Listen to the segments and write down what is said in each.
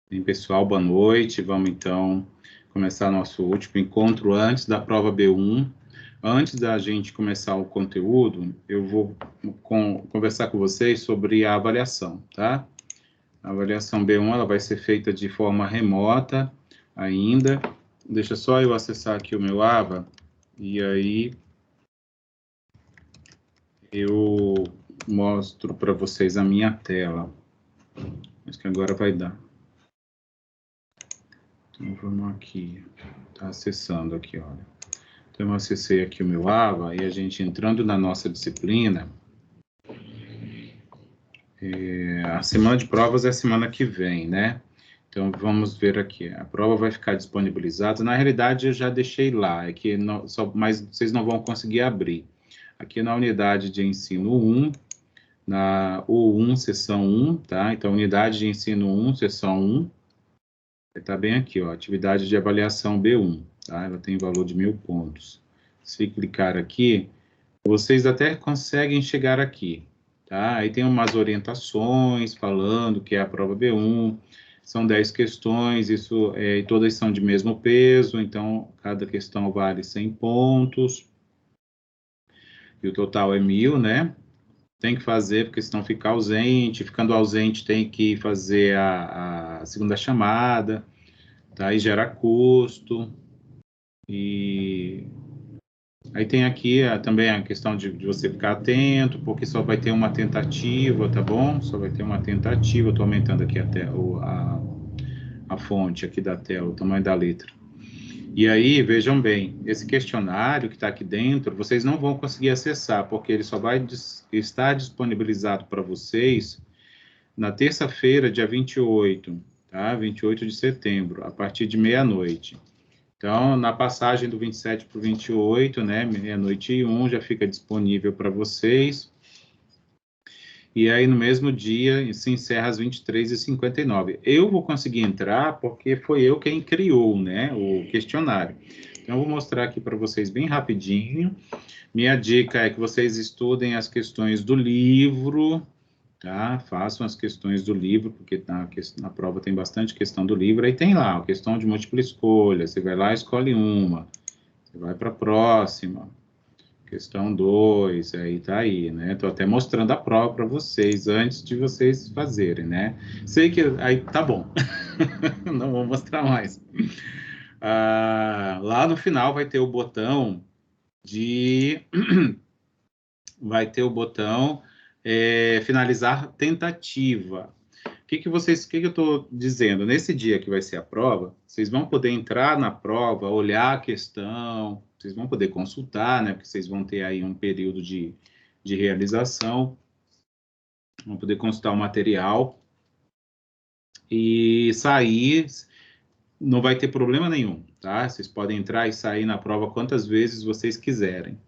Bem, pessoal, boa noite. Vamos, então, começar nosso último encontro antes da prova B1. Antes da gente começar o conteúdo, eu vou conversar com vocês sobre a avaliação, tá? A avaliação B1, ela vai ser feita de forma remota ainda. Deixa só eu acessar aqui o meu AVA, e aí eu mostro para vocês a minha tela. Acho que agora vai dar. Então, vamos aqui. Está acessando aqui, olha. Então, eu acessei aqui o meu AVA, e a gente entrando na nossa disciplina, a semana de provas é a semana que vem, né? Então, vamos ver aqui. A prova vai ficar disponibilizada. Na realidade, eu já deixei lá, mas vocês não vão conseguir abrir. Aqui na unidade de ensino 1, na U1, seção 1, tá? Então, unidade de ensino 1, seção 1, está bem aqui, ó, atividade de avaliação B1, tá? Ela tem valor de 1.000 pontos. Se clicar aqui, vocês até conseguem chegar aqui, tá? Aí tem umas orientações falando que é a prova B1, são 10 questões, e todas são de mesmo peso, então cada questão vale 100 pontos, e o total é 1.000, né? Tem que fazer, porque senão fica ausente, ficando ausente tem que fazer a segunda chamada, tá? Aí gera custo, e aí tem aqui também a questão de você ficar atento, porque só vai ter uma tentativa, tá bom? Só vai ter uma tentativa. Estou aumentando aqui até a fonte aqui da tela, o tamanho da letra. E aí, vejam bem, esse questionário que está aqui dentro, vocês não vão conseguir acessar, porque ele só vai estar disponibilizado para vocês na terça-feira, dia 28, tá? 28 de setembro, a partir de meia-noite. Então, na passagem do 27 para o 28, né, meia-noite e 1, já fica disponível para vocês. E aí, no mesmo dia, se encerra às 23h59. Eu vou conseguir entrar porque foi eu quem criou, né, o questionário. Então, eu vou mostrar aqui para vocês bem rapidinho. Minha dica é que vocês estudem as questões do livro, tá? Façam as questões do livro, porque na prova tem bastante questão do livro. Aí tem lá a questão de múltipla escolha, você vai lá e escolhe uma, você vai para a próxima, questão 2, aí tá aí, né? Estou até mostrando a prova para vocês, antes de vocês fazerem, né? Sei que, aí tá bom, não vou mostrar mais. Lá no final vai ter o botão de... vai ter o botão finalizar tentativa. O que eu estou dizendo? Nesse dia que vai ser a prova, vocês vão poder entrar na prova, olhar a questão, vocês vão poder consultar, né? Porque vocês vão ter aí um período de realização, vão poder consultar o material e sair, não vai ter problema nenhum, tá? Vocês podem entrar e sair na prova quantas vezes vocês quiserem.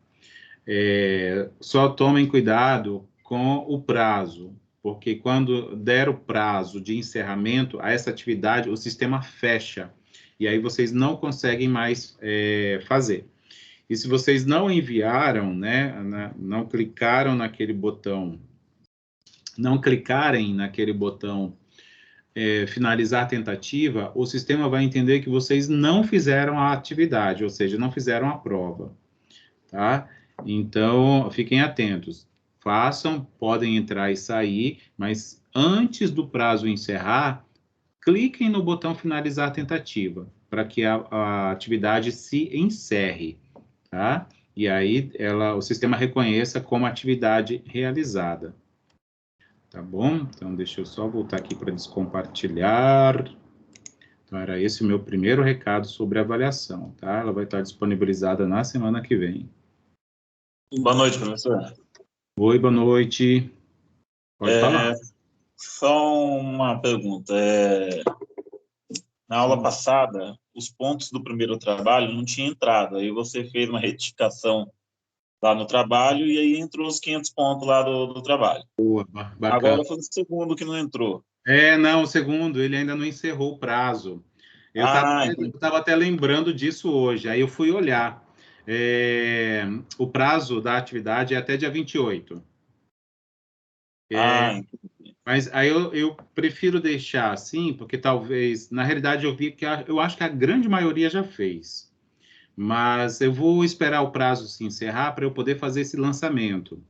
Só tomem cuidado com o prazo, porque quando der o prazo de encerramento a essa atividade, o sistema fecha, e aí vocês não conseguem mais fazer. E se vocês não enviaram, né, não clicaram naquele botão, não clicarem naquele botão finalizar a tentativa, o sistema vai entender que vocês não fizeram a atividade, ou seja, não fizeram a prova, tá? Então, fiquem atentos. Façam, podem entrar e sair, mas antes do prazo encerrar, cliquem no botão finalizar a tentativa, para que a atividade se encerre, tá? E aí o sistema reconheça como atividade realizada. Tá bom? Então, deixa eu só voltar aqui para descompartilhar. Então, era esse o meu primeiro recado sobre a avaliação, tá? Ela vai estar disponibilizada na semana que vem. Boa noite, professor. Oi, boa noite. Pode falar. Só uma pergunta. Na aula passada, os pontos do primeiro trabalho não tinham entrado. Aí você fez uma retificação lá no trabalho e aí entrou os 500 pontos lá do trabalho. Boa, bacana. Agora foi o segundo que não entrou. Não, o segundo, ele ainda não encerrou o prazo. Eu estava até lembrando disso hoje, aí eu fui olhar. O prazo da atividade é até dia 28. Entendi. Mas aí eu prefiro deixar assim, porque talvez, na realidade, eu vi que eu acho que a grande maioria já fez. Mas eu vou esperar o prazo se encerrar para eu poder fazer esse lançamento,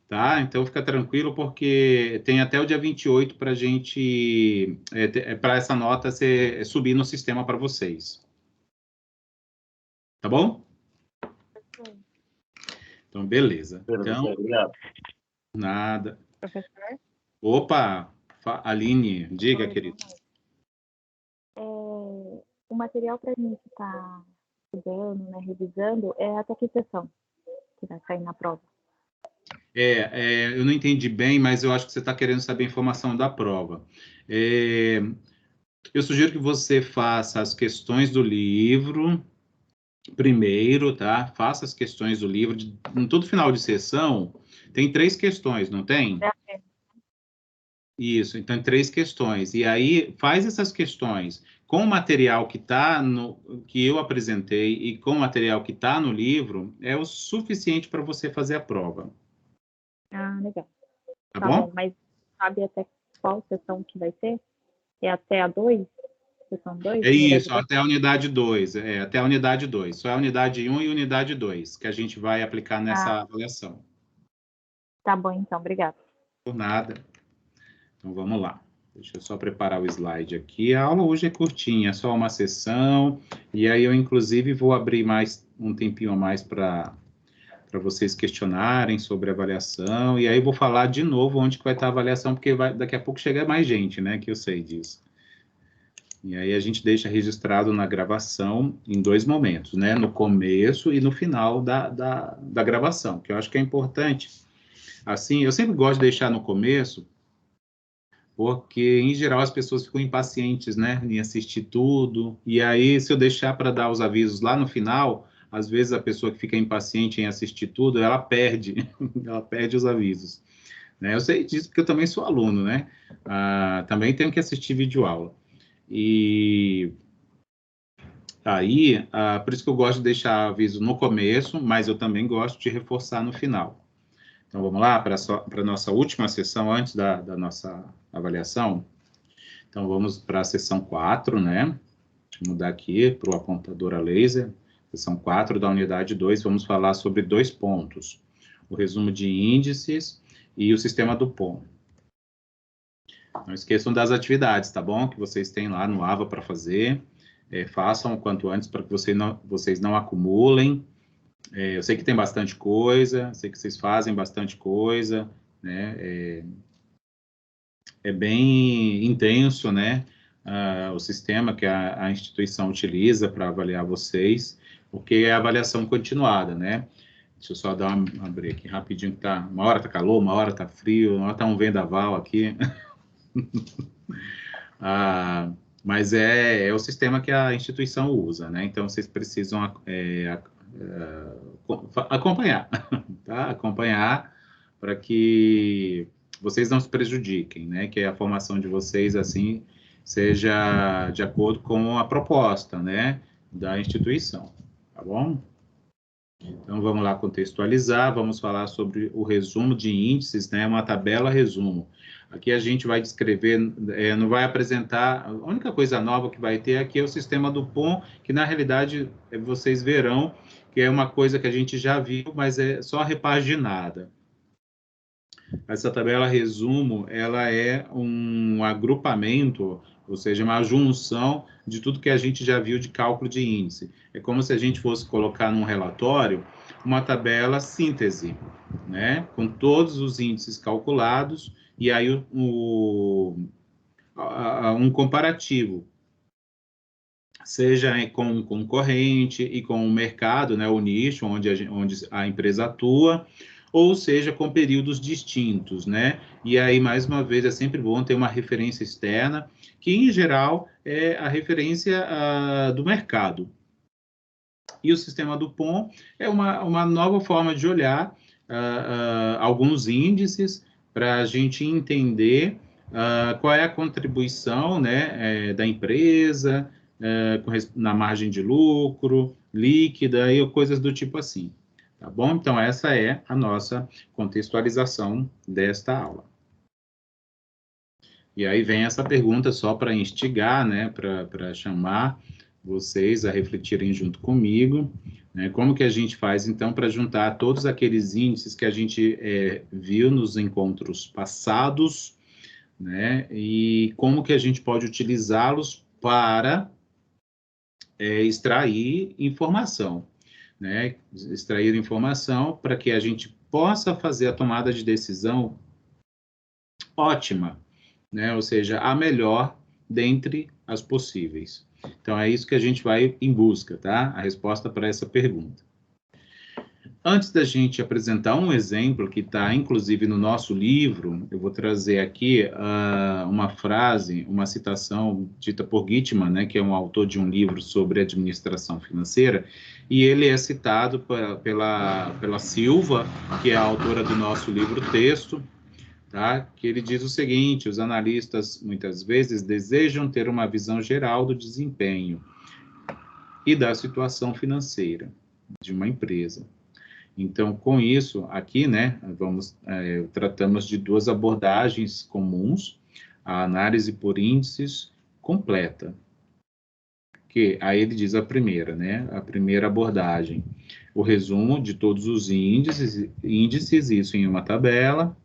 tá? Então fica tranquilo, porque tem até o dia 28 para a gente, para essa nota subir no sistema para vocês. Tá bom? Então, beleza. Então, Obrigado. nada. Professor? Opa, Aline, diga, Oi, querido. o material para a gente estar estudando, né, revisando, é até que sessão que vai sair na prova? Eu não entendi bem, mas eu acho que você está querendo saber a informação da prova. Eu sugiro que você faça as questões do livro primeiro, tá? Faça as questões do livro. Em todo final de sessão, tem 3 questões, não tem? Isso, então 3 questões. E aí, faz essas questões com o material que eu apresentei e com o material que está no livro, é o suficiente para você fazer a prova. Legal. Tá Tá bom? bom, mas sabe até qual sessão que vai ser? É até a 2? Sessão 2? É isso, até a unidade 2. Até a unidade 2. Só a unidade 1 e unidade 2 que a gente vai aplicar nessa avaliação. Tá bom, então. Obrigada. Por nada. Então, vamos lá. Deixa eu só preparar o slide aqui. A aula hoje é curtinha, é só uma sessão. E aí eu, inclusive, vou abrir mais um tempinho a mais para vocês questionarem sobre a avaliação. E aí eu vou falar de novo onde que vai estar a avaliação, porque daqui a pouco chega mais gente, né? Que eu sei disso. E aí a gente deixa registrado na gravação em 2 momentos, né? No começo e no final da gravação, que eu acho que é importante. Assim, eu sempre gosto de deixar no começo, porque, em geral, as pessoas ficam impacientes, né? Em assistir tudo. E aí, se eu deixar para dar os avisos lá no final, às vezes a pessoa que fica impaciente em assistir tudo, ela perde, ela perde os avisos. Né? Eu sei disso porque eu também sou aluno, né? Também tenho que assistir videoaula. E aí, por isso que eu gosto de deixar aviso no começo, mas eu também gosto de reforçar no final. Então, vamos lá para a nossa última sessão, antes da nossa avaliação. Então, vamos para a sessão 4, né? Deixa eu mudar aqui para o apontador a laser. Sessão 4 da unidade 2, vamos falar sobre 2 pontos. O resumo de índices e o sistema do POM. Não esqueçam das atividades, tá bom? Que vocês têm lá no AVA para fazer. Façam o quanto antes para que vocês não acumulem. Eu sei que tem bastante coisa, sei que vocês fazem bastante coisa, né? É bem intenso, né? O sistema que a instituição utiliza para avaliar vocês, porque é avaliação continuada, né? Deixa eu só abrir aqui rapidinho, que tá, uma hora tá calor, uma hora tá frio, uma hora tá um vendaval aqui. Mas é o sistema que a instituição usa, né? Então, vocês precisam acompanhar, tá? Acompanhar para que vocês não se prejudiquem, né? Que a formação de vocês, assim, seja de acordo com a proposta, né? Da instituição, tá bom? Então, vamos lá contextualizar, vamos falar sobre o resumo de índices, né? Uma tabela resumo. Aqui a gente vai descrever, não vai apresentar, a única coisa nova que vai ter aqui é o sistema do POM, que na realidade vocês verão que é uma coisa que a gente já viu, mas é só repaginada. Essa tabela resumo, ela é um agrupamento, ou seja, uma junção de tudo que a gente já viu de cálculo de índice. É como se a gente fosse colocar num relatório uma tabela síntese, né? Com todos os índices calculados e aí um comparativo, seja com o concorrente e com o mercado, né? O nicho onde a empresa atua, ou seja, com períodos distintos, né? E aí, mais uma vez, é sempre bom ter uma referência externa, que, em geral, é a referência do mercado. E o sistema do POM é uma nova forma de olhar alguns índices para a gente entender qual é a contribuição, né, da empresa, na margem de lucro, líquida, e coisas do tipo assim. Tá bom? Então, essa é a nossa contextualização desta aula. E aí vem essa pergunta só para instigar, né, para chamar vocês a refletirem junto comigo, né, como que a gente faz, então, para juntar todos aqueles índices que a gente viu nos encontros passados, né, e como que a gente pode utilizá-los para extrair informação, né, extrair informação para que a gente possa fazer a tomada de decisão ótima, né? Ou seja, a melhor dentre as possíveis. Então, é isso que a gente vai em busca, tá? A resposta para essa pergunta. Antes da gente apresentar um exemplo que está, inclusive, no nosso livro, eu vou trazer aqui uma frase, uma citação dita por Gitman, né, que é um autor de um livro sobre administração financeira, e ele é citado pela Silva, que é a autora do nosso livro-texto, tá? Que ele diz o seguinte: os analistas muitas vezes desejam ter uma visão geral do desempenho e da situação financeira de uma empresa. Então, com isso, aqui, né, tratamos de duas abordagens comuns: a análise por índices completa, que aí ele diz a primeira, né, a primeira abordagem, o resumo de todos os índices, isso em uma tabela.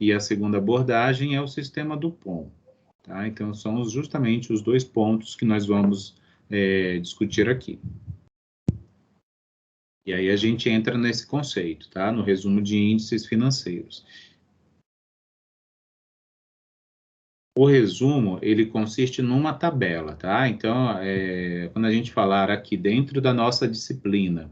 E a segunda abordagem é o sistema do POM. Tá? Então, são justamente os dois pontos que nós vamos discutir aqui. E aí a gente entra nesse conceito, tá? No resumo de índices financeiros. O resumo, ele consiste numa tabela, tá? Então, quando a gente falar aqui dentro da nossa disciplina,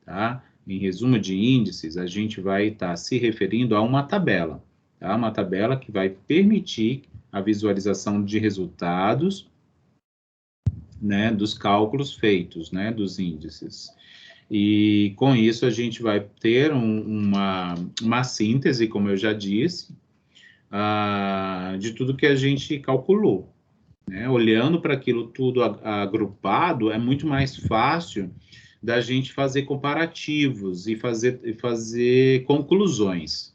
tá? Em resumo de índices, a gente vai estar se referindo a uma tabela. Tá? Uma tabela que vai permitir a visualização de resultados, né, dos cálculos feitos, né, dos índices. E com isso a gente vai ter uma síntese, como eu já disse, de tudo que a gente calculou. Né? Olhando para aquilo tudo agrupado, é muito mais fácil da gente fazer comparativos e fazer conclusões.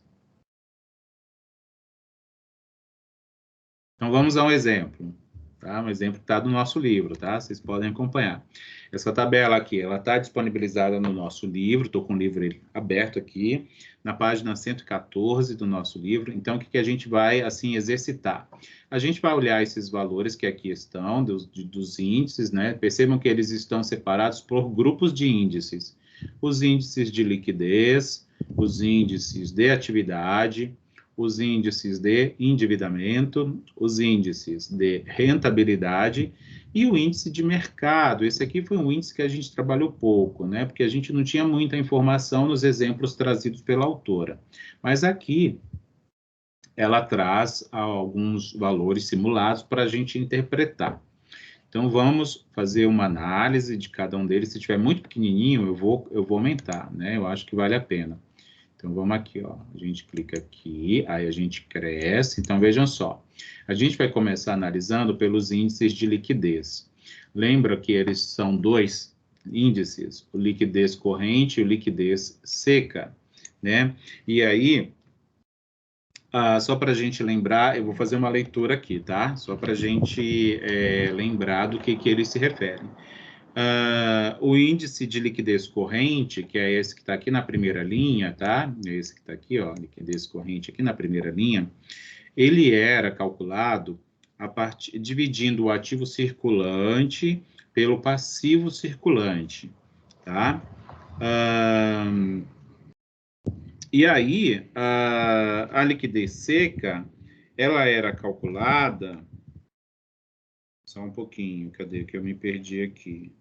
Então, vamos a um exemplo, tá? Um exemplo que está no nosso livro, tá? Vocês podem acompanhar. Essa tabela aqui, ela está disponibilizada no nosso livro, estou com o livro aberto aqui, na página 114 do nosso livro. Então, o que a gente vai, assim, exercitar? A gente vai olhar esses valores que aqui estão, dos índices, né? Percebam que eles estão separados por grupos de índices. Os índices de liquidez, os índices de atividade, os índices de endividamento, os índices de rentabilidade e o índice de mercado. Esse aqui foi um índice que a gente trabalhou pouco, né? Porque a gente não tinha muita informação nos exemplos trazidos pela autora. Mas aqui ela traz alguns valores simulados para a gente interpretar. Então, vamos fazer uma análise de cada um deles. Se tiver muito pequenininho, eu vou aumentar, né? Eu acho que vale a pena. Então, vamos aqui, ó. A gente clica aqui, aí a gente cresce. Então, vejam só. A gente vai começar analisando pelos índices de liquidez. Lembra que eles são dois índices, o liquidez corrente e o liquidez seca, né? E aí, só para a gente lembrar, eu vou fazer uma leitura aqui, tá? Só para a gente lembrar do que eles se referem. O índice de liquidez corrente, que é esse que está aqui na primeira linha, tá? Esse que está aqui, ó, liquidez corrente aqui na primeira linha, ele era calculado dividindo o ativo circulante pelo passivo circulante, tá? E aí, a liquidez seca, ela era calculada... Só um pouquinho, cadê que eu me perdi aqui?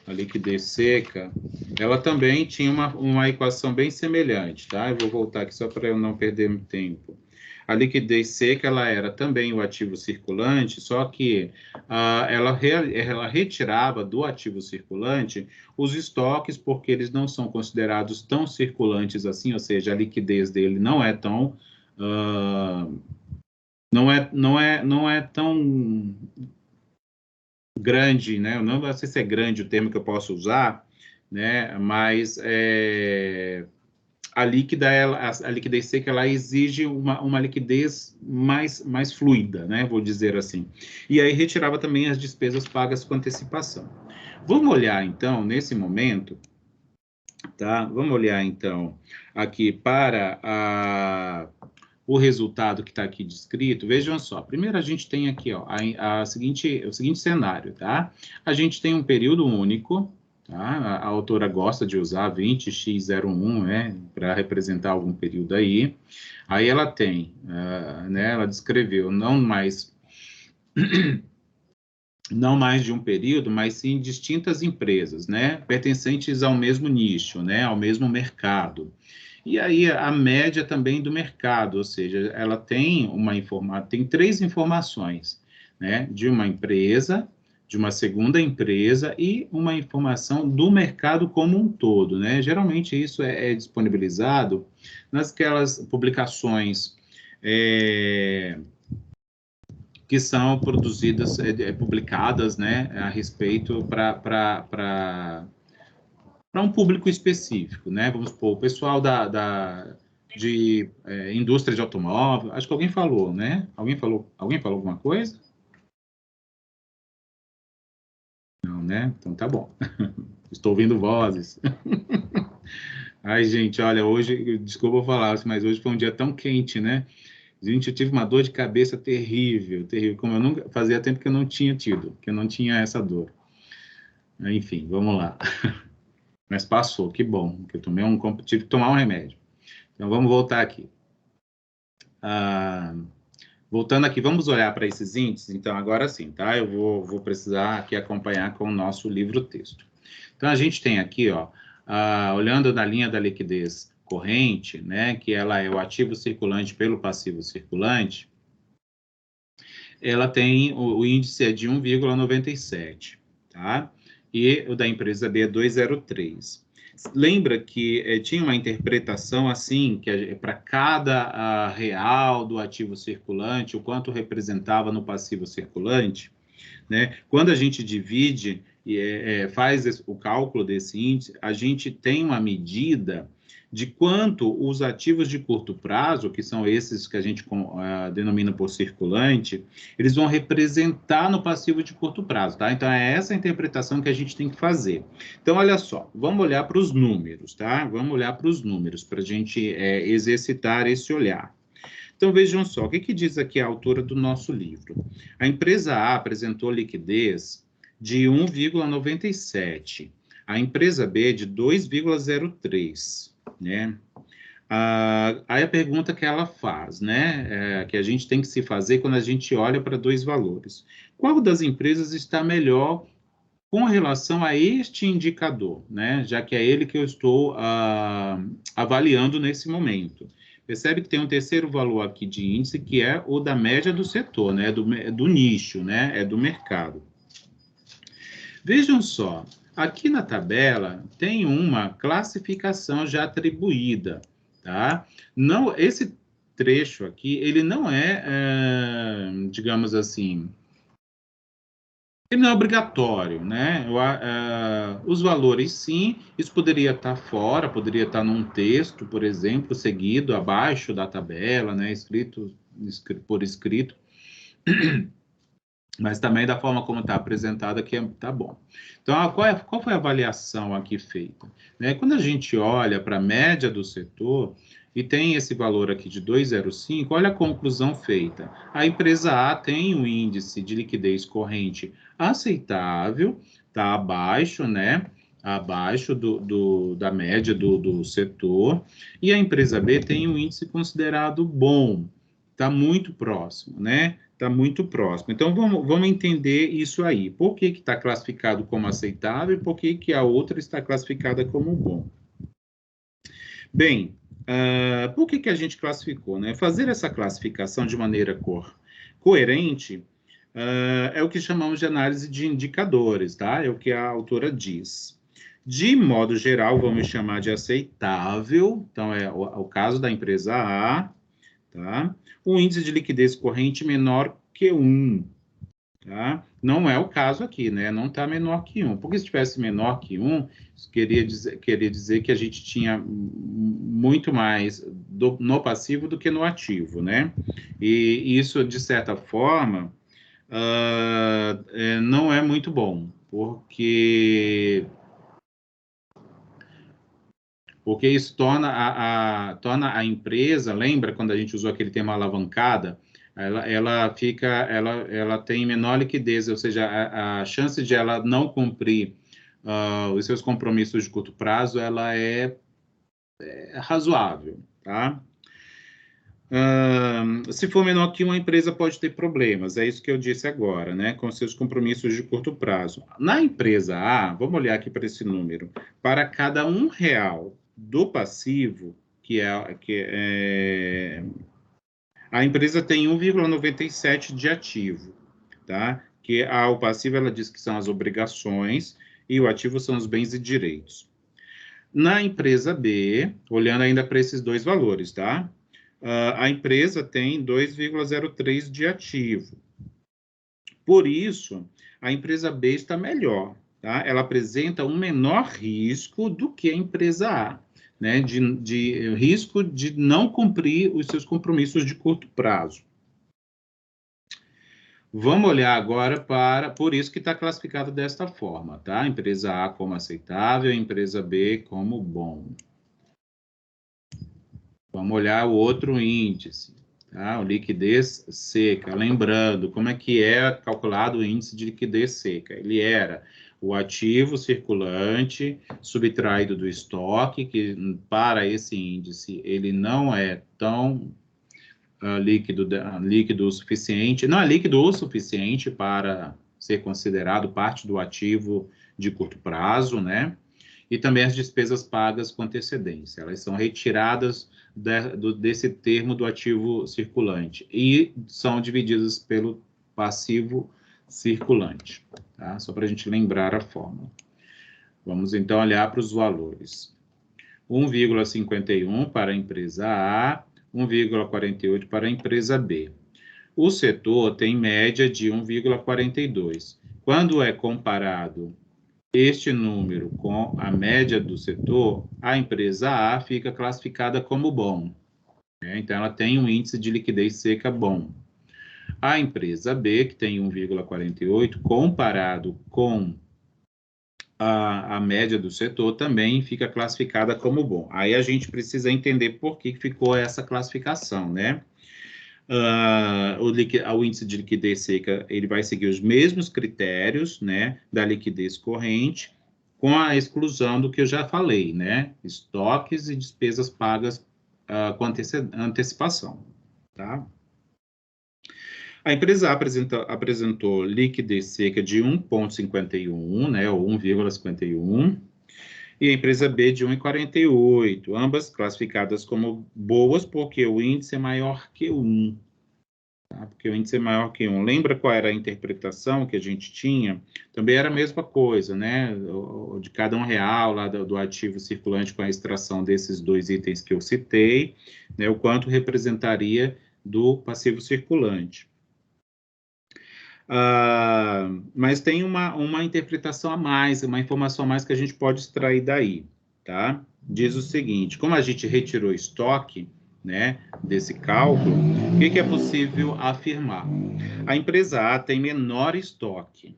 A liquidez seca, ela também tinha uma equação bem semelhante, tá? Eu vou voltar aqui só para eu não perder tempo. A liquidez seca, ela era também o ativo circulante, só que ela retirava do ativo circulante os estoques, porque eles não são considerados tão circulantes assim, ou seja, a liquidez dele não é tão... não é tão grande, né? Eu não sei se é grande o termo que eu posso usar, né? Mas a liquidez seca, ela exige uma liquidez mais fluida, né? Vou dizer assim. E aí retirava também as despesas pagas com antecipação. Vamos olhar, então, nesse momento, tá? Vamos olhar, então, aqui para o resultado que está aqui descrito. Vejam só, primeiro a gente tem aqui, ó, o seguinte cenário, tá? A gente tem um período único, tá? A autora gosta de usar 20x01, né, para representar algum período aí. Aí ela tem, né, ela descreveu não mais de um período, mas sim distintas empresas, né, pertencentes ao mesmo nicho, né, ao mesmo mercado. E aí a média também do mercado, ou seja, ela tem tem 3 informações, né, de uma empresa, de uma segunda empresa e uma informação do mercado como um todo, né? Geralmente isso é disponibilizado nasquelas publicações que são produzidas, publicadas, né, a respeito para um público específico, né? Vamos supor, o pessoal de indústria de automóvel, acho que alguém falou, né? Alguém falou alguma coisa? Não, né? Então tá bom. Estou ouvindo vozes. Ai, gente, olha, hoje, desculpa falar, mas hoje foi um dia tão quente, né? Gente, eu tive uma dor de cabeça terrível, terrível, como eu nunca fazia tempo que eu não tinha tido, que eu não tinha essa dor. Enfim, vamos lá. Mas passou, que bom, que eu tive que tomar um remédio. Então, vamos voltar aqui. Voltando aqui, vamos olhar para esses índices? Então, agora sim, tá? Eu vou precisar aqui acompanhar com o nosso livro-texto. Então, a gente tem aqui, ó, olhando na linha da liquidez corrente, né, que ela é o ativo circulante pelo passivo circulante, ela tem, o índice é de 1,97, tá? E o da empresa B é 2,03. Lembra que tinha uma interpretação assim, que para cada real do ativo circulante, o quanto representava no passivo circulante, né? Quando a gente divide e faz o cálculo desse índice, a gente tem uma medida de quanto os ativos de curto prazo, que são esses que a gente denomina por circulante, eles vão representar no passivo de curto prazo, tá? Então, é essa a interpretação que a gente tem que fazer. Então, olha só, vamos olhar para os números, tá? Vamos olhar para os números, para a gente exercitar esse olhar. Então, vejam só, o que diz aqui a autora do nosso livro? A empresa A apresentou liquidez de 1,97, a empresa B de 2,03, né? Aí a pergunta que ela faz, né, que a gente tem que se fazer quando a gente olha para 2 valores. Qual das empresas está melhor com relação a este indicador, né, já que é ele que eu estou avaliando nesse momento? Percebe que tem um terceiro valor aqui de índice, que é o da média do setor, né, do nicho, né, é do mercado. Vejam só, aqui na tabela tem uma classificação já atribuída, tá? Não, esse trecho aqui, ele não digamos assim, ele não é obrigatório, né? Os valores, sim, isso poderia estar fora, poderia estar num texto, por exemplo, seguido abaixo da tabela, né? Escrito por escrito, mas também da forma como está apresentada aqui está bom. Então, qual foi a avaliação aqui feita? Né? Quando a gente olha para a média do setor e tem esse valor aqui de 2,05, olha a conclusão feita. A empresa A tem um índice de liquidez corrente aceitável, está abaixo, né? Abaixo da média do setor, e a empresa B tem um índice considerado bom, está muito próximo, né? Está muito próximo. Então, vamos entender isso aí. Por que está classificado como aceitável e por que a outra está classificada como bom? Bem, por que a gente classificou, né? Fazer essa classificação de maneira coerente é o que chamamos de análise de indicadores, tá? É o que a autora diz. De modo geral, vamos chamar de aceitável. Então, é o caso da empresa A, tá? O índice de liquidez corrente menor que 1, Tá? Não é o caso aqui, né? Não está menor que 1. Porque se tivesse menor que 1, isso queria dizer que a gente tinha muito mais no passivo do que no ativo, né? E isso, de certa forma, não é muito bom, porque isso torna a empresa, lembra quando a gente usou aquele termo alavancada? Ela tem menor liquidez, ou seja, a chance de ela não cumprir os seus compromissos de curto prazo, ela é razoável, tá? Se for menor que uma empresa pode ter problemas, é isso que eu disse agora, né? Com seus compromissos de curto prazo. Na empresa A, vamos olhar aqui para esse número, para cada R$1 do passivo, a empresa tem 1,97 de ativo, tá? O passivo, ela diz que são as obrigações e o ativo são os bens e direitos. Na empresa B, olhando ainda para esses dois valores, tá? A empresa tem 2,03 de ativo. Por isso, a empresa B está melhor, tá? Ela apresenta um menor risco do que a empresa A, né? De risco de não cumprir os seus compromissos de curto prazo. Vamos olhar agora por isso que está classificado desta forma, tá? Empresa A como aceitável, empresa B como bom. Vamos olhar o outro índice, tá? O liquidez seca. Lembrando, como é que é calculado o índice de liquidez seca? Ele era o ativo circulante subtraído do estoque, que para esse índice ele não é tão líquido o suficiente, não é líquido o suficiente para ser considerado parte do ativo de curto prazo, né? E também as despesas pagas com antecedência. Elas são retiradas desse termo do ativo circulante e são divididas pelo passivo circulante, tá? Só para a gente lembrar a fórmula. Vamos, então, olhar para os valores. 1,51 para a empresa A, 1,48 para a empresa B. O setor tem média de 1,42. Quando é comparado este número com a média do setor, a empresa A fica classificada como bom, né? Então, ela tem um índice de liquidez seca bom. A empresa B, que tem 1,48, comparado com a média do setor, também fica classificada como bom. Aí a gente precisa entender por que ficou essa classificação, né? O índice de liquidez seca, ele vai seguir os mesmos critérios, né, da liquidez corrente, com a exclusão do que eu já falei, né, estoques e despesas pagas com antecipação, tá? A empresa apresentou liquidez seca de 1,51, né, ou 1,51, e a empresa B de 1,48, ambas classificadas como boas porque o índice é maior que 1. Tá? Porque o índice é maior que 1. Lembra qual era a interpretação que a gente tinha? Também era a mesma coisa, né? De cada R$1 lá do ativo circulante com a extração desses dois itens que eu citei, né? O quanto representaria do passivo circulante. Mas tem uma interpretação a mais, uma informação a mais que a gente pode extrair daí, tá? Diz o seguinte, como a gente retirou estoque, né, desse cálculo, o que é possível afirmar? A empresa A tem menor estoque,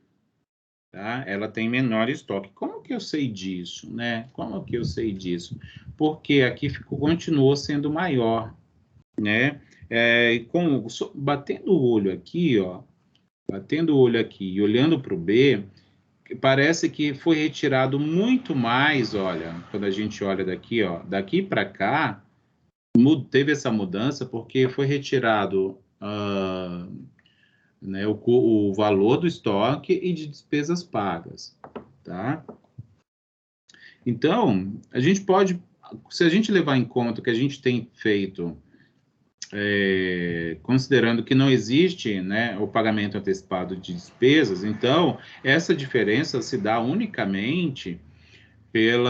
tá? Ela tem menor estoque. Como que eu sei disso, né? Como que eu sei disso? Porque aqui continuou sendo maior, né? Batendo o olho aqui, ó, batendo o olho aqui e olhando para o B, parece que foi retirado muito mais, olha, quando a gente olha daqui, ó, daqui para cá, teve essa mudança porque foi retirado né, o valor do estoque e de despesas pagas, tá? Então, a gente pode, se a gente levar em conta o que a gente tem feito, considerando que não existe, né, o pagamento antecipado de despesas, então, essa diferença se dá unicamente pelo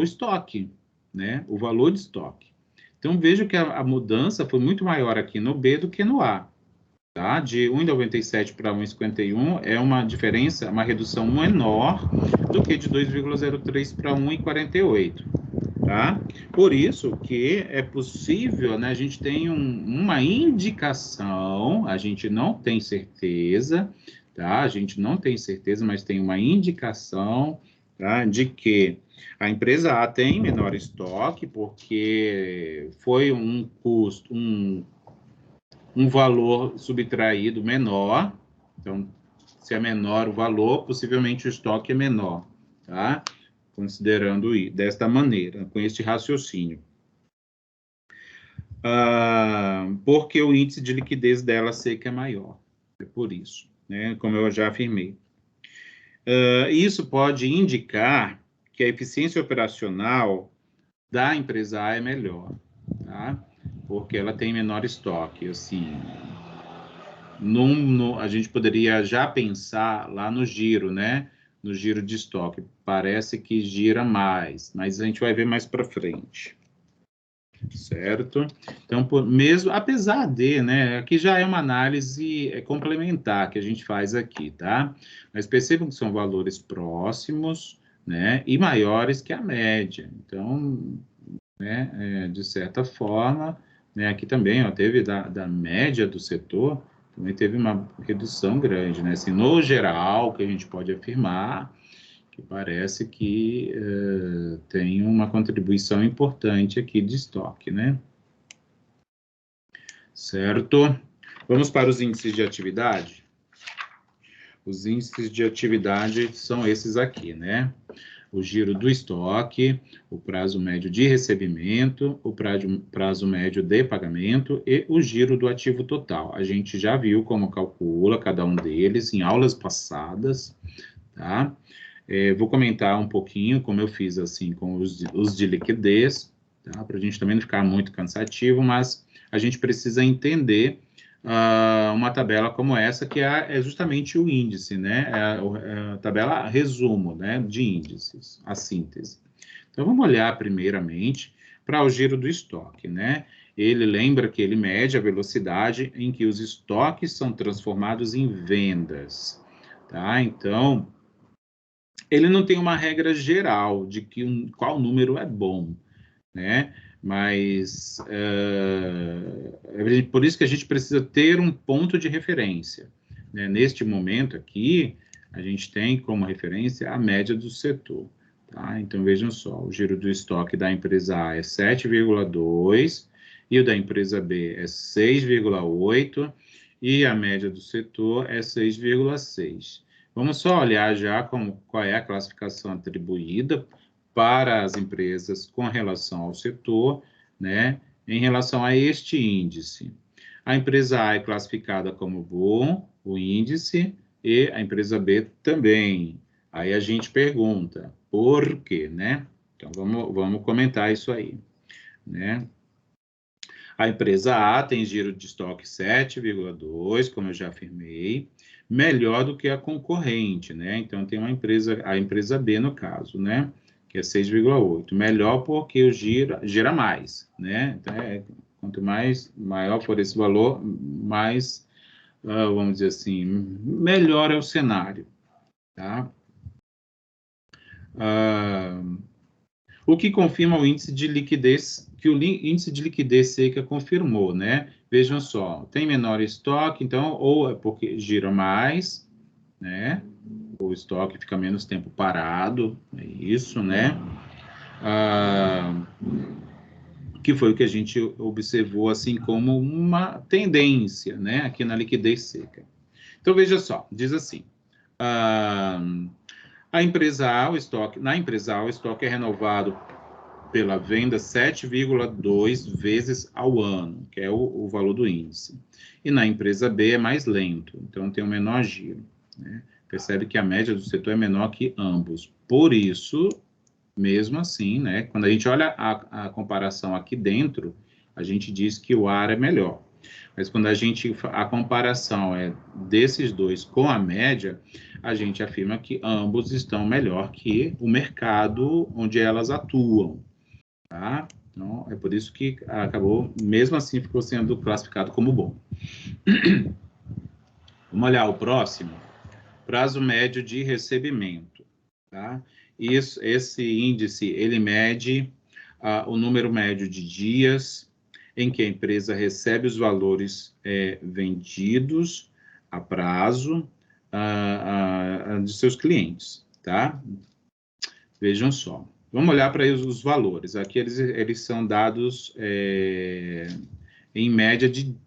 estoque, né, o valor de estoque. Então, vejo que a mudança foi muito maior aqui no B do que no A. tá? De 1,97 para 1,51 é uma diferença, uma redução menor do que de 2,03 para 1,48, tá? Por isso que é possível, né? A gente tem uma indicação, a gente não tem certeza, tá? A gente não tem certeza, mas tem uma indicação, tá? De que a empresa A tem menor estoque porque foi um custo, um valor subtraído menor. Então, se é menor o valor, possivelmente o estoque é menor, tá? Considerando desta maneira, com este raciocínio. Porque o índice de liquidez dela seca é maior. É por isso, né? Como eu já afirmei. Isso pode indicar que a eficiência operacional da empresa A é melhor, tá? Porque ela tem menor estoque, assim. A gente poderia já pensar lá no giro, né? No giro de estoque. Parece que gira mais, mas a gente vai ver mais para frente. Certo? Então, mesmo, apesar de, né? Aqui já é uma análise complementar que a gente faz aqui, tá? Mas percebam que são valores próximos, né? E maiores que a média. Então, né? De certa forma, né? Aqui também, ó, teve da média do setor, também teve uma redução grande, né? Assim, no geral, que a gente pode afirmar que parece que tem uma contribuição importante aqui de estoque, né? Certo? Vamos para os índices de atividade? Os índices de atividade são esses aqui, né? O giro do estoque, o prazo médio de recebimento, o prazo médio de pagamento e o giro do ativo total. A gente já viu como calcula cada um deles em aulas passadas, tá? Vou comentar um pouquinho como eu fiz assim com os de liquidez, tá? Para a gente também não ficar muito cansativo, mas a gente precisa entender uma tabela como essa, que é justamente o índice, né? É a tabela resumo, né? De índices, a síntese. Então, vamos olhar primeiramente para o giro do estoque, né? Ele lembra que ele mede a velocidade em que os estoques são transformados em vendas, tá? Então, ele não tem uma regra geral de qual número é bom, né? Mas por isso que a gente precisa ter um ponto de referência, né? Neste momento aqui, a gente tem como referência a média do setor, tá? Então, vejam só, o giro do estoque da empresa A é 7,2 e o da empresa B é 6,8 e a média do setor é 6,6. Vamos só olhar já qual é a classificação atribuída para as empresas com relação ao setor, né, em relação a este índice. A empresa A é classificada como bom, o índice, e a empresa B também. Aí a gente pergunta, por quê, né? Então, vamos comentar isso aí, né? A empresa A tem giro de estoque 7,2, como eu já afirmei, melhor do que a concorrente, né? Então, tem a empresa B no caso, né? Que é 6,8. Melhor porque gira mais, né? Então, quanto maior for esse valor, mais, vamos dizer assim, melhor é o cenário, tá? O que confirma o índice de liquidez, que o índice de liquidez seca confirmou, né? Vejam só, tem menor estoque, então, ou é porque gira mais, né? O estoque fica menos tempo parado, é isso, né? Que foi o que a gente observou, assim, como uma tendência, né? Aqui na liquidez seca. Então, veja só, diz assim, a empresa A, na empresa A, o estoque é renovado pela venda 7,2 vezes ao ano, que é o valor do índice. E na empresa B é mais lento, então tem um menor giro, né? Percebe que a média do setor é menor que ambos. Por isso, mesmo assim, né, quando a gente olha a comparação aqui dentro, a gente diz que o ar é melhor. Mas quando a comparação é desses dois com a média, a gente afirma que ambos estão melhor que o mercado onde elas atuam, tá? Então, é por isso que acabou, mesmo assim, ficou sendo classificado como bom. Vamos olhar o próximo. Prazo médio de recebimento. Tá? Esse índice, ele mede o número médio de dias em que a empresa recebe os valores vendidos a prazo de seus clientes, tá? Vejam só. Vamos olhar para os valores. Aqui eles são dados em média de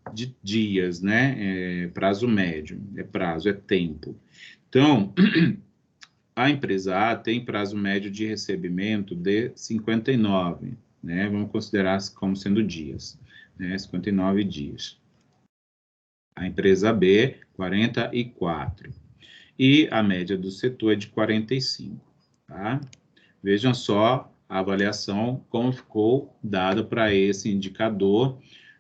dias, né? Prazo médio. Prazo, é tempo. Então, a empresa A tem prazo médio de recebimento de 59, né? Vamos considerar como sendo dias, né? 59 dias. A empresa B, 44. E a média do setor é de 45, tá? Vejam só a avaliação, como ficou dada para esse indicador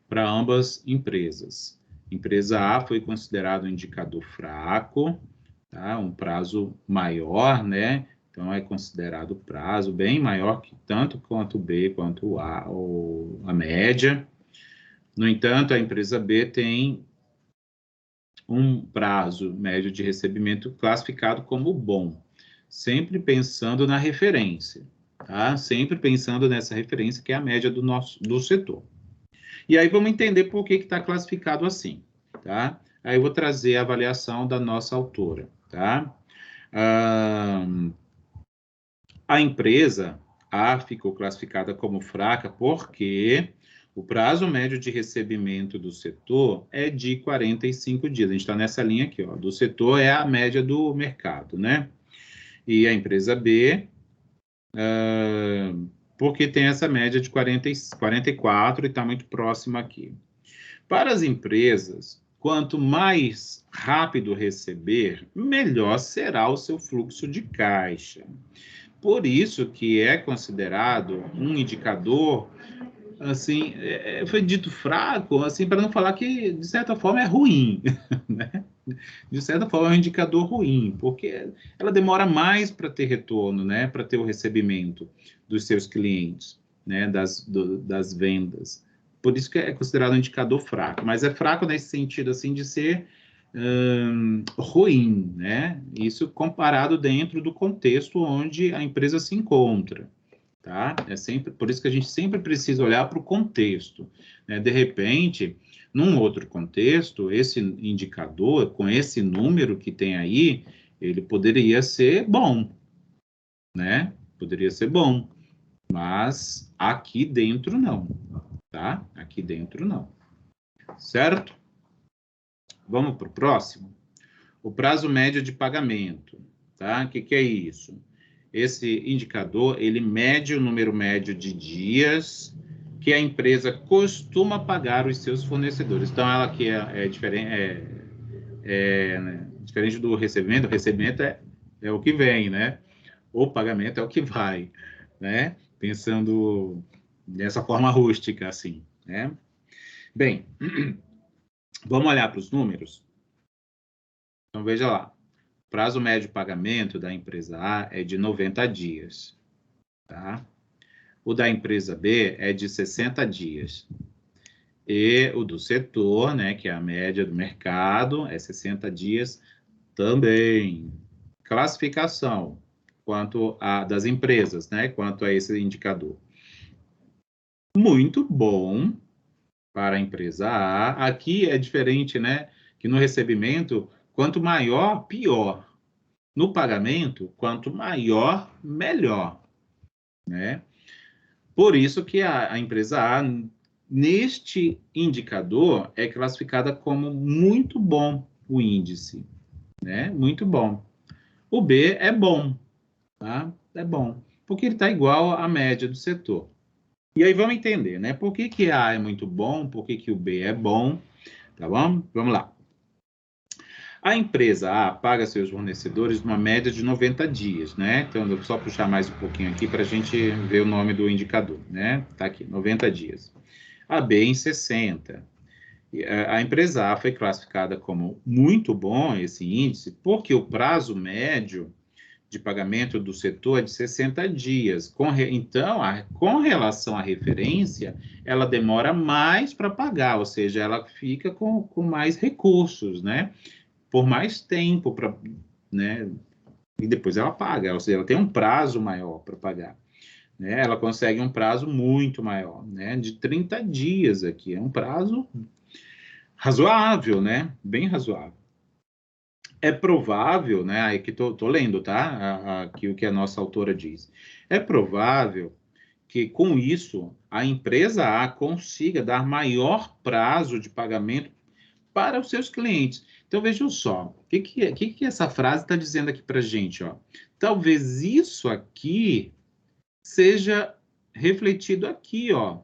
para ambas empresas. Empresa A foi considerado um indicador fraco, tá? Um prazo maior, né? Então, é considerado prazo bem maior que tanto quanto B, quanto A, ou a média. No entanto, a empresa B tem um prazo médio de recebimento classificado como bom, sempre pensando na referência, tá? Sempre pensando nessa referência que é a média do setor. E aí vamos entender por que está classificado assim, tá? Aí eu vou trazer a avaliação da nossa autora, tá? A empresa A ficou classificada como fraca porque o prazo médio de recebimento do setor é de 45 dias. A gente está nessa linha aqui, ó. Do setor é a média do mercado, né? E a empresa B, porque tem essa média de 44 e está muito próxima aqui. Para as empresas, quanto mais rápido receber, melhor será o seu fluxo de caixa. Por isso que é considerado um indicador, assim, foi dito fraco, assim, para não falar que, de certa forma, é ruim, né? De certa forma, é um indicador ruim, porque ela demora mais para ter retorno, né? Para ter o recebimento dos seus clientes, né? Das vendas. Por isso que é considerado um indicador fraco, mas é fraco nesse sentido, assim, de ser ruim, né? Isso comparado dentro do contexto onde a empresa se encontra, tá? É sempre, por isso que a gente sempre precisa olhar para o contexto, né? De repente, num outro contexto, esse indicador, com esse número que tem aí, ele poderia ser bom, né? Poderia ser bom, mas aqui dentro não, tá? Aqui dentro não, certo? Vamos para o próximo? O prazo médio de pagamento, tá? O que é isso? Esse indicador, ele mede o número médio de dias que a empresa costuma pagar os seus fornecedores. Então, ela aqui né? Diferente do recebimento, o recebimento é o que vem, né? O pagamento é o que vai, né? Pensando dessa forma rústica, assim, né? Bem, vamos olhar para os números? Então, veja lá. O prazo médio de pagamento da empresa A é de 90 dias, tá? O da empresa B é de 60 dias. E o do setor, né, que é a média do mercado, é 60 dias também. Classificação quanto a das empresas, né, quanto a esse indicador. Muito bom para a empresa A. Aqui é diferente, né, que no recebimento, quanto maior, pior. No pagamento, quanto maior, melhor, né? Por isso que a empresa A, neste indicador, é classificada como muito bom o índice, né? Muito bom. O B é bom, tá? É bom, porque ele está igual à média do setor. E aí vamos entender, né? Por que A é muito bom, por que o B é bom, tá bom? Vamos lá. A empresa A paga seus fornecedores numa média de 90 dias, né? Então, eu vou só puxar mais um pouquinho aqui para a gente ver o nome do indicador, né? Tá aqui, 90 dias. A B em 60. A empresa A foi classificada como muito bom esse índice, porque o prazo médio de pagamento do setor é de 60 dias. Então, com relação à referência, ela demora mais para pagar, ou seja, ela fica com mais recursos, né? por mais tempo, né? E depois ela paga, ou seja, ela tem um prazo maior para pagar. Né? Ela consegue um prazo muito maior, né? De 30 dias aqui, é um prazo razoável, né? Bem razoável. É provável, né? Aí que tô lendo, tá? Aqui o que a nossa autora diz. É provável que com isso a empresa A consiga dar maior prazo de pagamento para os seus clientes. Então vejam só, o que essa frase está dizendo aqui para a gente, ó? Talvez isso aqui seja refletido aqui, ó,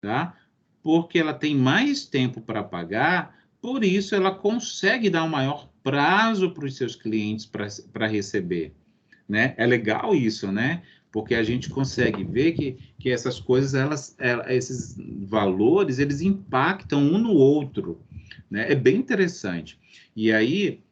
tá? Porque ela tem mais tempo para pagar, por isso ela consegue dar um maior prazo para os seus clientes para receber, né? É legal isso, né? Porque a gente consegue ver que essas coisas, esses valores, eles impactam um no outro, né? É bem interessante. E aí,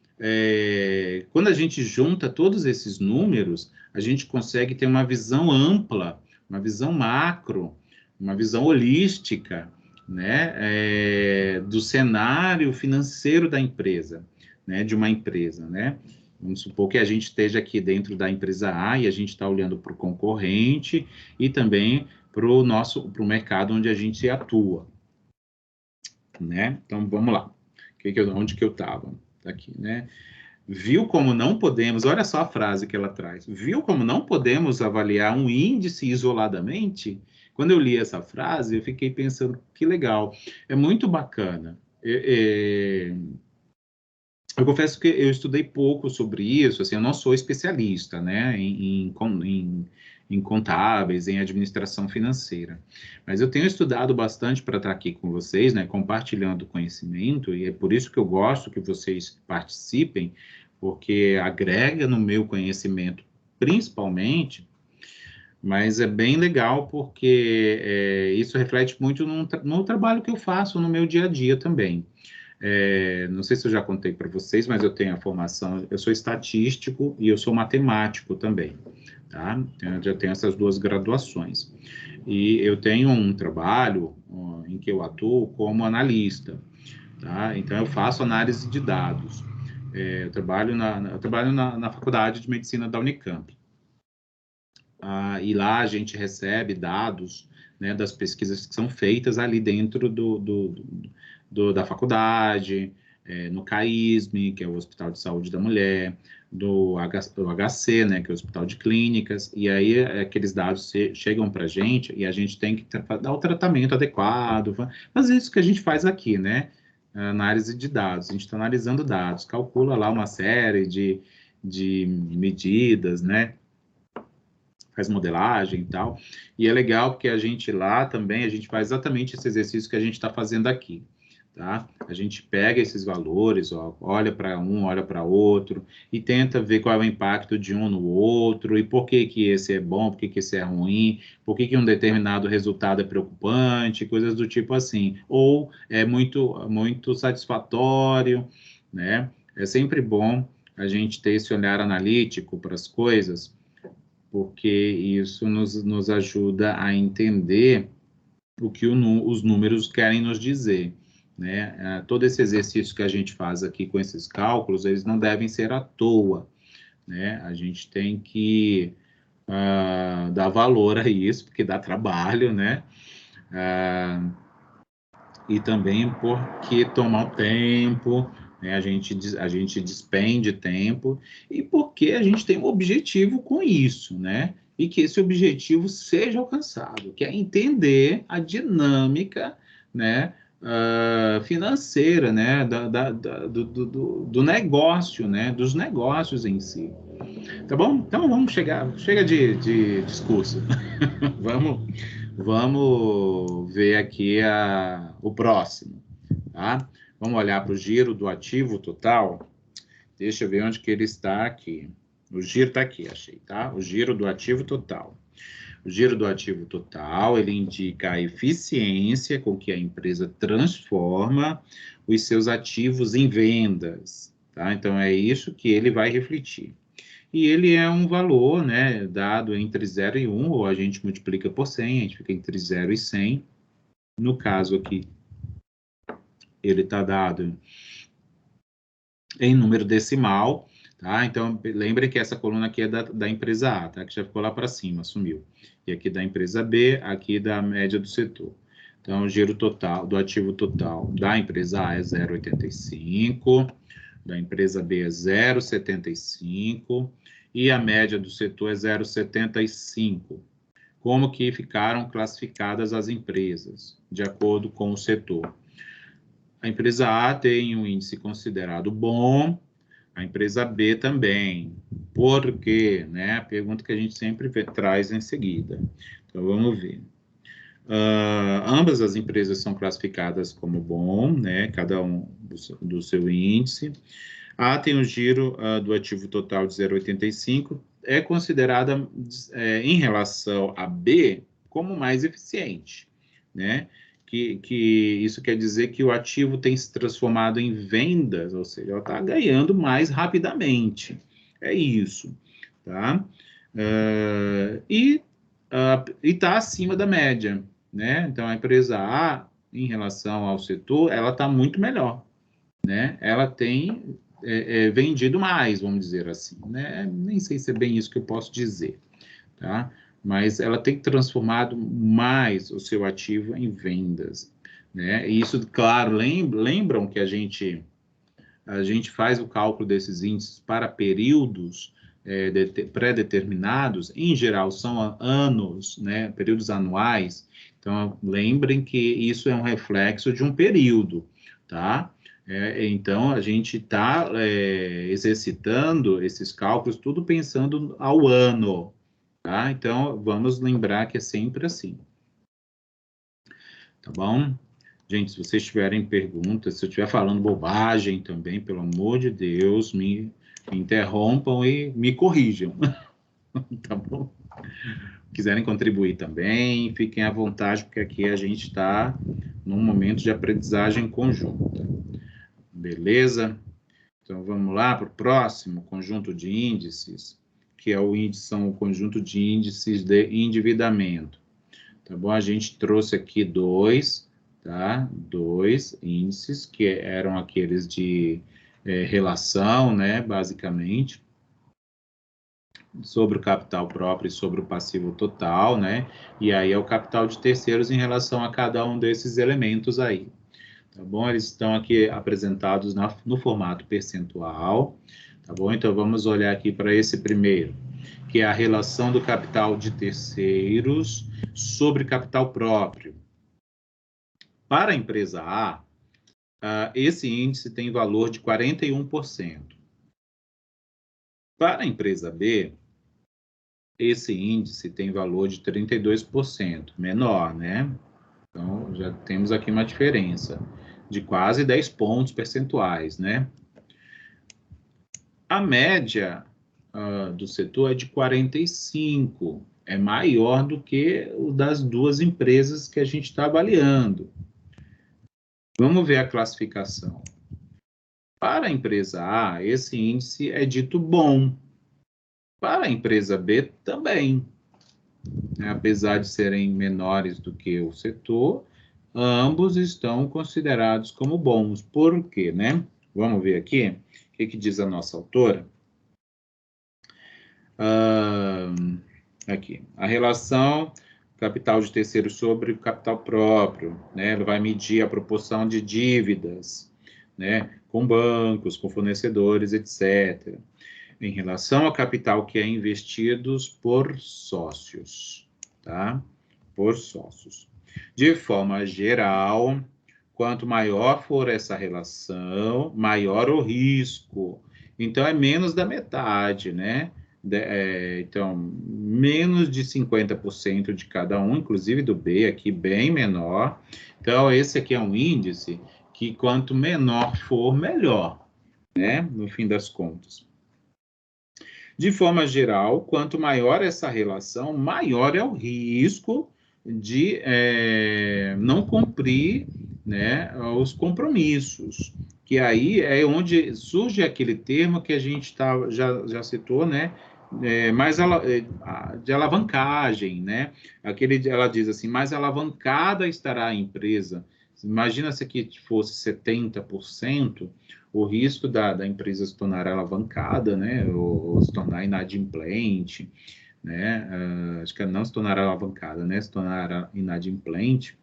quando a gente junta todos esses números, a gente consegue ter uma visão ampla, uma visão macro, uma visão holística, né? Do cenário financeiro da empresa, né? De uma empresa, né? Vamos supor que a gente esteja aqui dentro da empresa A e a gente está olhando para o concorrente e também para o mercado onde a gente atua, né? Então, vamos lá. Onde que eu estava? Tá aqui, né? Viu como não podemos, olha só a frase que ela traz, viu como não podemos avaliar um índice isoladamente? Quando eu li essa frase, eu fiquei pensando, que legal, é muito bacana. Eu confesso que eu estudei pouco sobre isso, assim, eu não sou especialista, né, em contábeis, em administração financeira, mas eu tenho estudado bastante para estar aqui com vocês, né, compartilhando conhecimento, e é por isso que eu gosto que vocês participem, porque agrega no meu conhecimento, principalmente, mas é bem legal porque isso reflete muito no trabalho que eu faço no meu dia a dia também. Não sei se eu já contei para vocês, mas eu tenho a formação, eu sou estatístico e eu sou matemático também, tá? Então, eu já tenho essas duas graduações. E eu tenho um trabalho em que eu atuo como analista, tá? Então, eu faço análise de dados. Eu trabalho na Faculdade de Medicina da Unicamp. E lá a gente recebe dados, né, das pesquisas que são feitas ali dentro da faculdade, no CAISM, que é o Hospital de Saúde da Mulher, do HC, né, que é o Hospital de Clínicas, e aí aqueles dados chegam para a gente e a gente tem que dar o tratamento adequado, fazer isso que a gente faz aqui, né, análise de dados. A gente está analisando dados, calcula lá uma série de medidas, né, faz modelagem e tal, e é legal porque a gente lá também, a gente faz exatamente esse exercício que a gente está fazendo aqui, tá? A gente pega esses valores, ó, olha para um, olha para outro, e tenta ver qual é o impacto de um no outro, e por que que esse é bom, por que que esse é ruim, por que que um determinado resultado é preocupante, coisas do tipo assim, ou é muito satisfatório, né? É sempre bom a gente ter esse olhar analítico para as coisas, porque isso nos ajuda a entender o que os números querem nos dizer, né? Todo esse exercício que a gente faz aqui com esses cálculos, eles não devem ser à toa, né? A gente tem que dar valor a isso, porque dá trabalho, né? E também porque toma um tempo, né? A gente despende tempo, e porque a gente tem um objetivo com isso, né? E que esse objetivo seja alcançado, que é entender a dinâmica, né, financeira, né, do negócio, né, dos negócios em si. Tá bom? Então chega de discurso. Vamos ver aqui o próximo, tá? Vamos olhar para o giro do ativo total. Deixa eu ver onde que ele está aqui. O giro está aqui, achei, tá? O giro do ativo total. O giro do ativo total, ele indica a eficiência com que a empresa transforma os seus ativos em vendas, tá? Então, é isso que ele vai refletir. E ele é um valor, né, dado entre 0 e 1, ou a gente multiplica por 100, a gente fica entre 0 e 100. No caso aqui, ele está dado em número decimal, tá? Então, lembre que essa coluna aqui é da empresa A, tá? Que já ficou lá para cima, sumiu. E aqui da empresa B, aqui da média do setor. Então, o giro total, do ativo total da empresa A é 0,85, da empresa B é 0,75 e a média do setor é 0,75. Como que ficaram classificadas as empresas, de acordo com o setor? A empresa A tem um índice considerado bom, a empresa B também. Por quê? Né? A pergunta que a gente sempre traz em seguida. Então, vamos ver. Ambas as empresas são classificadas como bom, né? Cada um do seu índice. A tem um giro do ativo total de 0,85, é considerada, em relação a B, como mais eficiente, né? Que isso quer dizer que o ativo tem se transformado em vendas, ou seja, ela está ganhando mais rapidamente. É isso, tá? E está acima da média, né? Então, a empresa A, em relação ao setor, ela está muito melhor, né? Ela tem vendido mais, vamos dizer assim, né? Nem sei se é bem isso que eu posso dizer, tá? Mas ela tem transformado mais o seu ativo em vendas, né? E isso, claro, lembram que a gente faz o cálculo desses índices para períodos pré-determinados, em geral são anos, né? Períodos anuais. Então, lembrem que isso é um reflexo de um período, tá? Então, a gente está exercitando esses cálculos, tudo pensando ao ano, tá? Então, vamos lembrar que é sempre assim. Tá bom? Gente, se vocês tiverem perguntas, se eu estiver falando bobagem também, pelo amor de Deus, me interrompam e me corrijam. Tá bom? Quiserem contribuir também, fiquem à vontade, porque aqui a gente está num momento de aprendizagem conjunta. Beleza? Então, vamos lá para o próximo conjunto de índices, que é são o conjunto de índices de endividamento. Tá bom? A gente trouxe aqui dois índices, que eram aqueles de relação, né, basicamente, sobre o capital próprio e sobre o passivo total, né, e aí é o capital de terceiros em relação a cada um desses elementos aí. Tá bom? Eles estão aqui apresentados no formato percentual, tá bom? Então, vamos olhar aqui para esse primeiro, que é a relação do capital de terceiros sobre capital próprio. Para a empresa A, esse índice tem valor de 41%. Para a empresa B, esse índice tem valor de 32%, menor, né? Então, já temos aqui uma diferença de quase 10 pontos percentuais, né? A média do setor é de 45%, é maior do que o das duas empresas que a gente está avaliando. Vamos ver a classificação. Para a empresa A, esse índice é dito bom. Para a empresa B, também. Apesar de serem menores do que o setor, ambos estão considerados como bons. Por quê, né? Vamos ver aqui o que diz a nossa autora. Aqui, a relação capital de terceiro sobre o capital próprio, né? Ela vai medir a proporção de dívidas, né? Com bancos, com fornecedores, etc. Em relação ao capital que é investido por sócios, tá? Por sócios. De forma geral, quanto maior for essa relação, maior o risco. Então, é menos da metade, né? Então, menos de 50% de cada um, inclusive do B aqui, bem menor. Então, esse aqui é um índice que quanto menor for, melhor, né? No fim das contas. De forma geral, quanto maior essa relação, maior é o risco de não cumprir, né, os compromissos. Que aí é onde surge aquele termo que a gente já citou, né, de alavancagem, né? Ela diz assim, mais alavancada estará a empresa. Imagina se aqui fosse 70%, o risco da empresa se tornar alavancada, né, ou se tornar inadimplente, né, acho que não se tornar alavancada, né, se tornar inadimplente,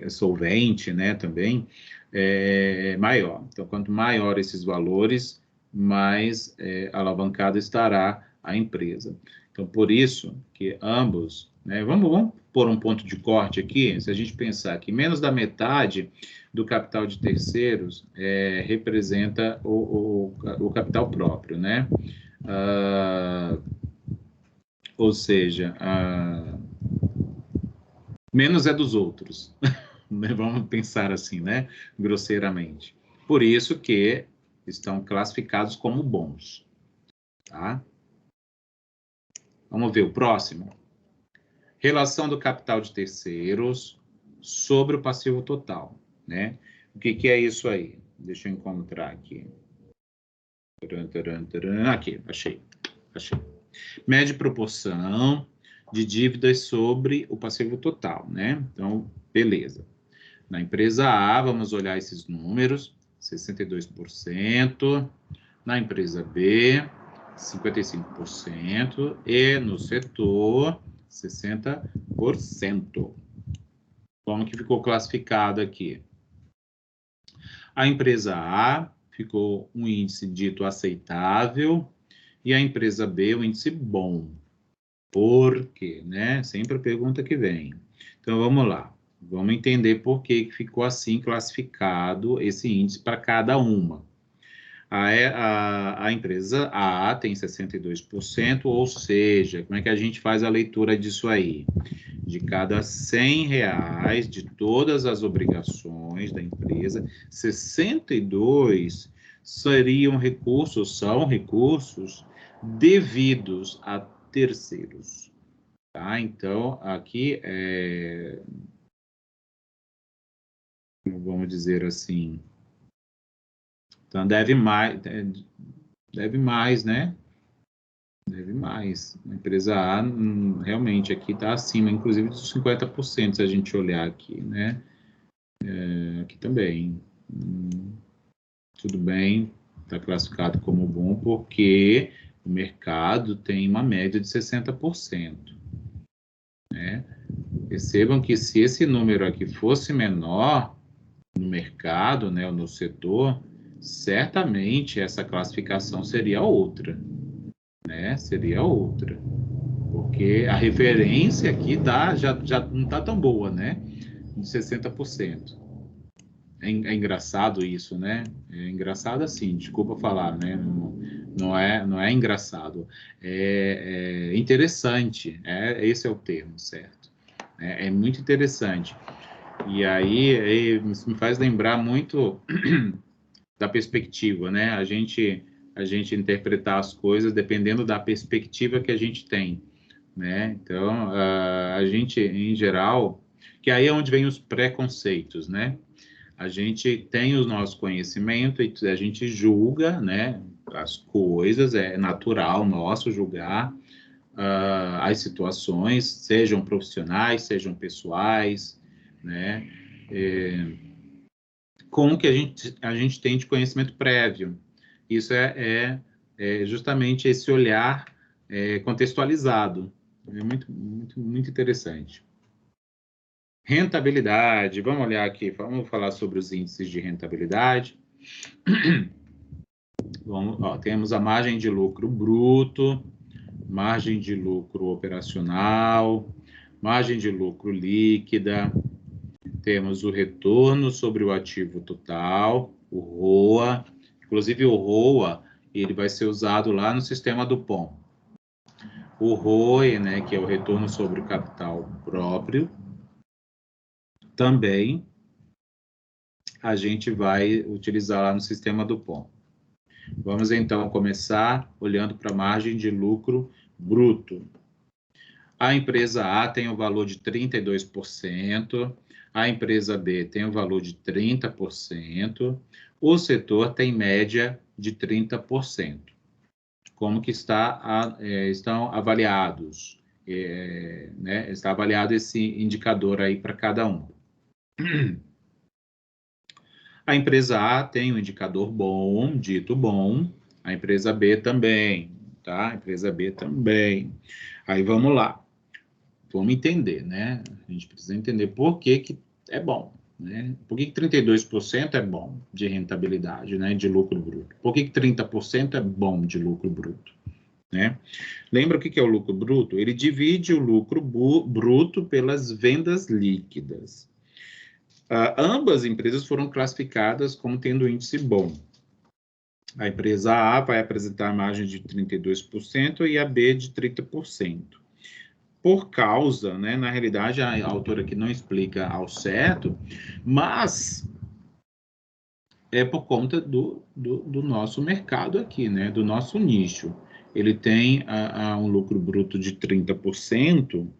solvente, né, também, é maior. Então, quanto maior esses valores, mais alavancada estará a empresa. Então, por isso que ambos, né, vamos pôr um ponto de corte aqui, se a gente pensar que menos da metade do capital de terceiros representa o capital próprio, né? Ou seja, menos é dos outros. Vamos pensar assim, né? Grosseiramente. Por isso que estão classificados como bons. Tá? Vamos ver o próximo. Relação do capital de terceiros sobre o passivo total, né? O que é isso aí? Deixa eu encontrar aqui. Aqui, achei. Mede proporção de dívidas sobre o passivo total, né? Então, beleza. Na empresa A, vamos olhar esses números, 62%, na empresa B, 55%, e no setor, 60%. Como que ficou classificado aqui? A empresa A ficou um índice dito aceitável, e a empresa B, um índice bom. Por quê, né? Sempre a pergunta que vem. Então, vamos lá. Vamos entender por que ficou assim classificado esse índice para cada uma. A empresa A tem 62%, ou seja, como é que a gente faz a leitura disso aí? De cada R$100 de todas as obrigações da empresa, 62 seriam recursos, são recursos devidos a terceiros. Tá? Então, aqui vamos dizer assim, então deve mais, né? Deve mais. A empresa A realmente aqui está acima, inclusive dos 50%, se a gente olhar aqui, né? Aqui também. Tudo bem, está classificado como bom porque o mercado tem uma média de 60%. Né? Percebam que se esse número aqui fosse menor no mercado, né, ou no setor, certamente essa classificação seria outra, né? Seria outra, porque a referência aqui já não está tão boa, né? De 60%. É engraçado isso, né? É engraçado assim, desculpa falar, né? Não é engraçado. É interessante, esse é o termo certo. É muito interessante. E aí me faz lembrar muito da perspectiva, né? A gente interpretar as coisas dependendo da perspectiva que a gente tem, né? Então, a gente, em geral, que aí é onde vem os preconceitos, né? A gente tem o nosso conhecimento e a gente julga, né? As coisas, é natural nosso julgar as situações, sejam profissionais, sejam pessoais, né? Com o que a gente tem de conhecimento prévio. Isso é justamente esse olhar contextualizado. É muito interessante. Rentabilidade, vamos olhar aqui, vamos falar sobre os índices de rentabilidade. Temos a margem de lucro bruto, margem de lucro operacional, margem de lucro líquida, temos o retorno sobre o ativo total, o ROA. Inclusive, o ROA ele vai ser usado lá no sistema do POM. O ROE, né, que é o retorno sobre o capital próprio, também a gente vai utilizar lá no sistema do POM. Vamos, então, começar olhando para a margem de lucro bruto. A empresa A tem o valor de 32%, a empresa B tem o valor de 30%, o setor tem média de 30%. Como que estão avaliados? Né? Está avaliado esse indicador aí para cada um. A empresa A tem um indicador bom, dito bom, a empresa B também, tá? A empresa B também. Aí vamos lá, vamos entender, né? A gente precisa entender por que que é bom, né? Por que que 32% é bom de rentabilidade, né? De lucro bruto? Por que que 30% é bom de lucro bruto, né? Lembra o que que é o lucro bruto? Ele divide o lucro bruto pelas vendas líquidas. Ambas empresas foram classificadas como tendo índice bom. A empresa A vai apresentar margem de 32% e a B de 30%. Por causa, né, na realidade, a autora aqui não explica ao certo, mas é por conta do nosso mercado aqui, né, do nosso nicho. Ele tem um lucro bruto de 30%,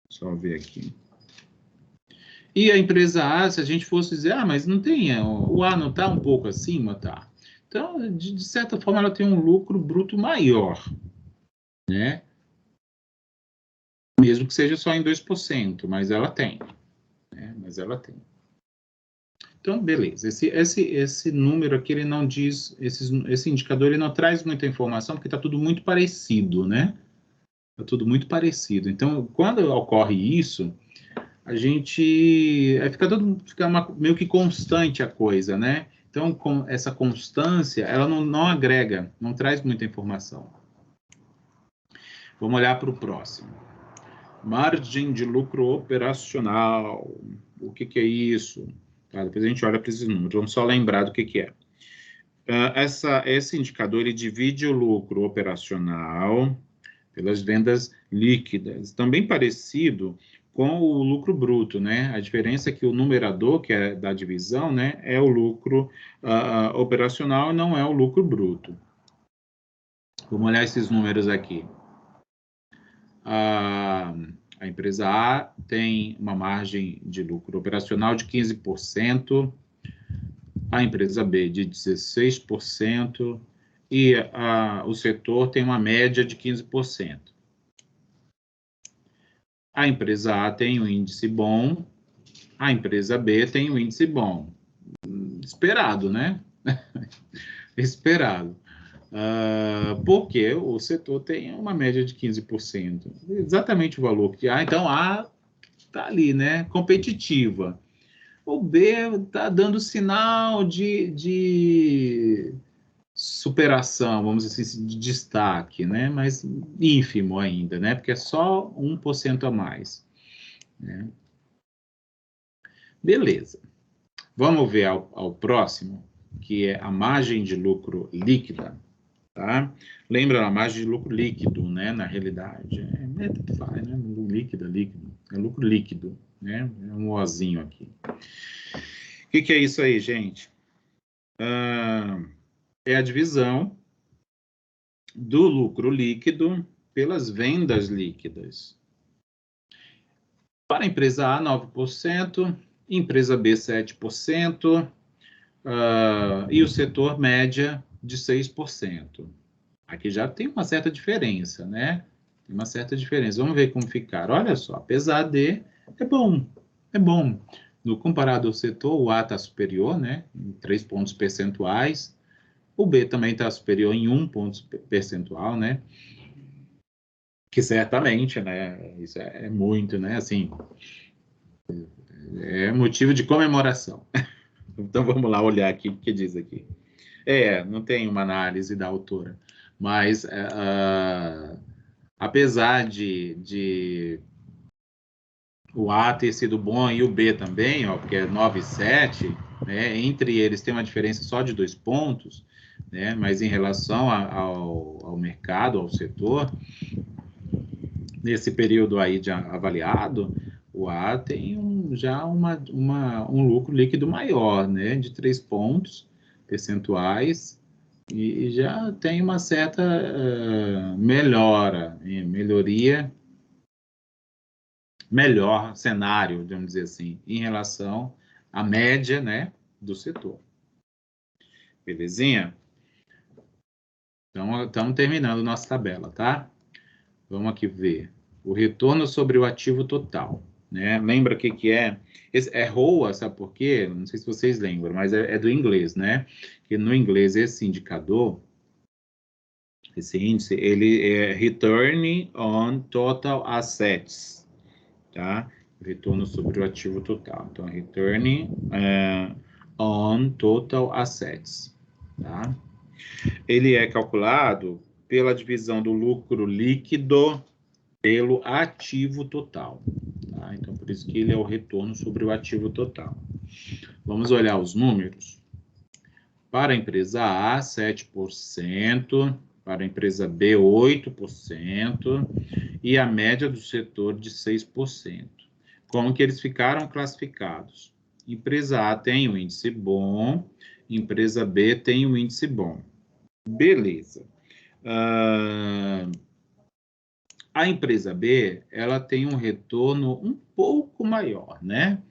só ver aqui. E a empresa A, se a gente fosse dizer, mas não tem, o A não está um pouco acima, tá? Então, de certa forma, ela tem um lucro bruto maior, né? Mesmo que seja só em 2%, mas ela tem, né? Mas ela tem. Então, beleza. Esse número aqui, ele não diz, esse indicador, ele não traz muita informação, porque está tudo muito parecido, né? Está tudo muito parecido. Então, quando ocorre isso, a gente fica meio que constante a coisa, né? Então, com essa constância, ela não agrega, não traz muita informação. Vamos olhar para o próximo. Margem de lucro operacional. O que é isso? Tá, depois a gente olha para esses números. Vamos só lembrar do que é. Esse indicador, ele divide o lucro operacional pelas vendas líquidas. Também parecido com o lucro bruto, né? A diferença é que o numerador, que é da divisão, né, é o lucro operacional e não é o lucro bruto. Vamos olhar esses números aqui. A empresa A tem uma margem de lucro operacional de 15%, a empresa B de 16%, e o setor tem uma média de 15%. A empresa A tem um índice bom, a empresa B tem um índice bom. Esperado, né? Esperado. Porque o setor tem uma média de 15%. Exatamente o valor que há. Então, A está ali, né? Competitiva. O B está dando sinal de superação, vamos dizer assim, de destaque, né? Mas ínfimo ainda, né? Porque é só 1% a mais, né? Beleza. Vamos ver ao próximo, que é a margem de lucro líquida, tá? Lembra a margem de lucro líquido, né? Na realidade, tanto faz, né? Líquido, é lucro líquido, né? É um ozinho aqui. O que é isso aí, gente? É a divisão do lucro líquido pelas vendas líquidas. Para a empresa A, 9%, empresa B, 7%, e o setor média de 6%. Aqui já tem uma certa diferença, né? Tem uma certa diferença. Vamos ver como ficaram. Olha só, apesar de, é bom. No comparado ao setor, o A está superior, né? Em 3 pontos percentuais. O B também está superior em 1 ponto percentual, né? Que certamente, né? Isso é muito, né? Assim, é motivo de comemoração. Então, vamos lá olhar aqui o que diz aqui. Não tem uma análise da autora, mas apesar de o A ter sido bom e o B também, porque é 9,7, né, entre eles tem uma diferença só de 2 pontos, né, mas em relação ao mercado, ao setor, nesse período aí de avaliado, o A tem já um lucro líquido maior, né, de 3 pontos percentuais, e já tem uma certa melhoria, melhor cenário, vamos dizer assim, em relação à média, né, do setor. Belezinha? Então, estamos terminando nossa tabela, tá? Vamos aqui ver. O retorno sobre o ativo total, né? Lembra o que é? É ROA, sabe por quê? Não sei se vocês lembram, mas é do inglês, né? Que no inglês esse indicador, esse índice, ele é Return on Total Assets, tá? Retorno sobre o ativo total. Então, Return on Total Assets, tá? Ele é calculado pela divisão do lucro líquido pelo ativo total, tá? Então, por isso que ele é o retorno sobre o ativo total. Vamos olhar os números. Para a empresa A, 7%, para a empresa B, 8%, e a média do setor de 6%. Como que eles ficaram classificados? Empresa A tem um índice bom, empresa B tem um índice bom. Beleza. A empresa B, ela tem um retorno um pouco maior, né?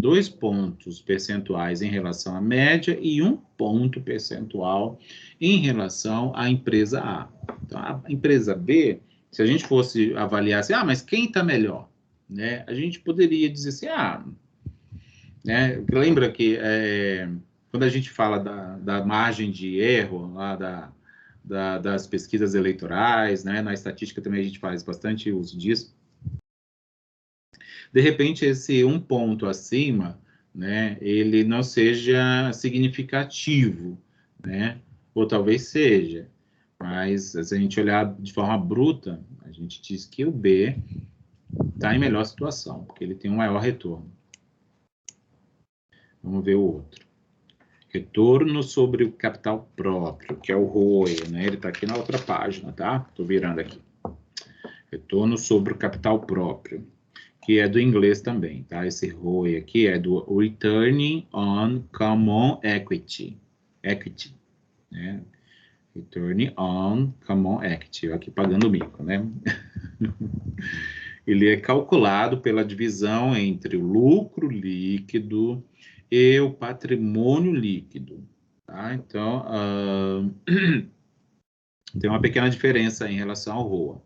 2 pontos percentuais em relação à média e 1 ponto percentual em relação à empresa A. Então, a empresa B, se a gente fosse avaliar assim, mas quem está melhor? Né? A gente poderia dizer assim, né? Lembra que quando a gente fala da margem de erro, lá das pesquisas eleitorais, né? Na estatística também a gente faz bastante uso disso. De repente, esse 1 ponto acima, né, ele não seja significativo, né? Ou talvez seja, mas se a gente olhar de forma bruta, a gente diz que o B está em melhor situação, porque ele tem um maior retorno. Vamos ver o outro. Retorno sobre o capital próprio, que é o ROE, né? Ele está aqui na outra página, tá? Estou virando aqui. Retorno sobre o capital próprio, que é do inglês também, tá? Esse ROE aqui é do Return on Common Equity. Equity, né? Return on Common Equity. Eu aqui pagando o mico, né? Ele é calculado pela divisão entre o lucro líquido e o patrimônio líquido, tá? Então, tem uma pequena diferença em relação ao ROA,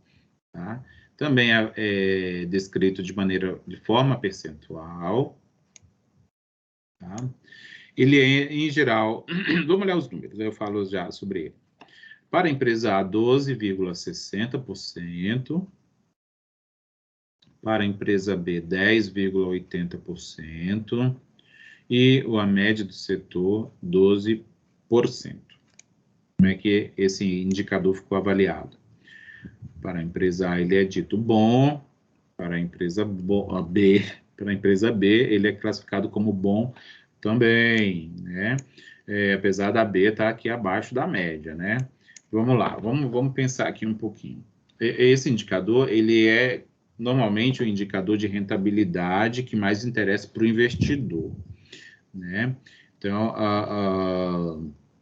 tá? Também é descrito de forma percentual, tá? Ele é, em geral, vamos olhar os números, eu falo já sobre ele. Para a empresa A, 12,60%, para a empresa B, 10,80%, e a média do setor, 12%. Como é que esse indicador ficou avaliado? Para a empresa A, ele é dito bom, para a empresa B, ele é classificado como bom também, né? Apesar da B estar aqui abaixo da média, né? Vamos lá, vamos pensar aqui um pouquinho. Esse indicador, ele é normalmente o indicador de rentabilidade que mais interessa para o investidor, né? Então,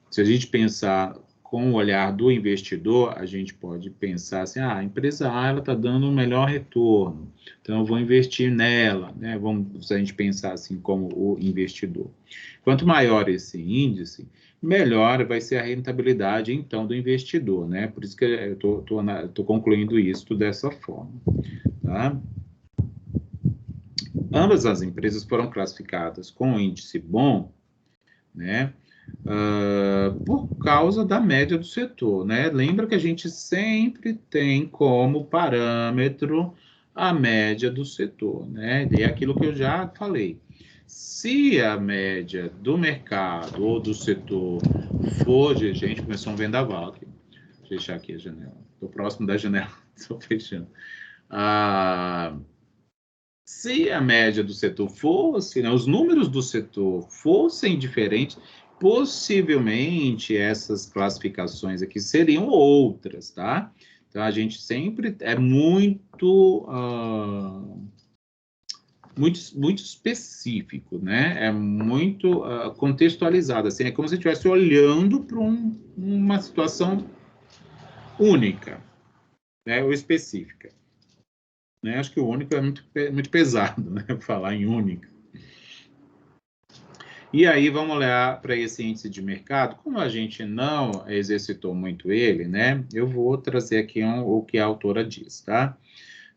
se a gente pensar com o olhar do investidor, a gente pode pensar assim, a empresa A, ela está dando um melhor retorno, então eu vou investir nela, né? Se a gente pensar assim como o investidor. Quanto maior esse índice, melhor vai ser a rentabilidade, então, do investidor, né? Por isso que eu estou concluindo isso dessa forma, tá? Ambas as empresas foram classificadas com um índice bom, né? Por causa da média do setor, né? Lembra que a gente sempre tem como parâmetro a média do setor, né? E é aquilo que eu já falei. Se a média do mercado ou do setor for, gente, começou um vendaval aqui. Deixa eu fechar aqui a janela. Estou próximo da janela, estou fechando. Se a média do setor fosse, né, os números do setor fossem diferentes, possivelmente essas classificações aqui seriam outras, tá? Então, a gente sempre é muito específico, né? É muito contextualizado, assim, é como se estivesse olhando para uma situação única, né, ou específica. Né? Acho que o único é muito pesado, né? Falar em única. E aí, vamos olhar para esse índice de mercado. Como a gente não exercitou muito ele, né? Eu vou trazer aqui o que a autora diz, tá?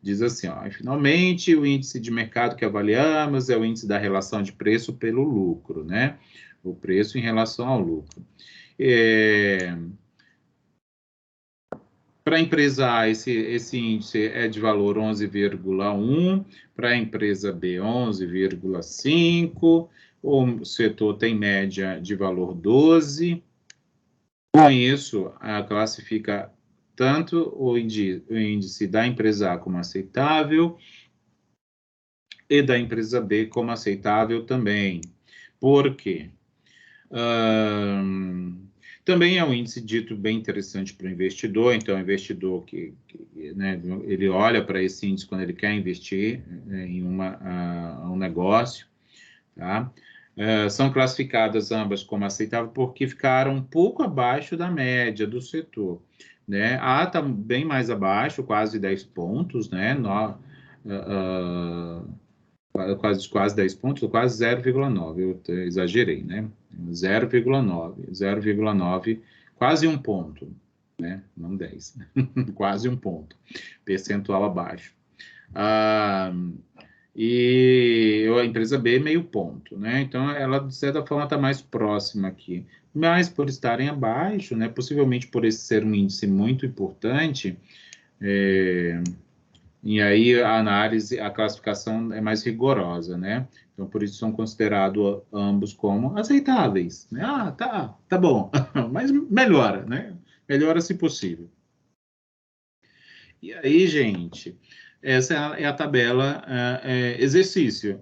diz assim, ó, finalmente, o índice de mercado que avaliamos é o índice da relação de preço pelo lucro, né? O preço em relação ao lucro. Para a empresa A, esse índice é de valor 11,1, para a empresa B, 11,5, o setor tem média de valor 12. Com isso, classifica tanto o índice da empresa A como aceitável e da empresa B como aceitável também. Por quê? Também é um índice dito bem interessante para o investidor, então o investidor né, ele olha para esse índice quando ele quer investir em um negócio, tá? São classificadas ambas como aceitável porque ficaram um pouco abaixo da média do setor, né? A está bem mais abaixo, quase 10 pontos, né? Quase 10 pontos, quase 0,9, eu exagerei, né? 0,9, quase um ponto, né? Não 10, quase um ponto, percentual abaixo. E a empresa B, meio ponto, né? Então, ela, de certa forma, está mais próxima aqui. Mas, por estarem abaixo, né? Possivelmente por esse ser um índice muito importante, e aí a análise, a classificação é mais rigorosa, né? Então, por isso são considerados ambos como aceitáveis, né? Ah, tá bom, mas melhora, né? Melhora se possível. E aí, gente, essa é a tabela exercício,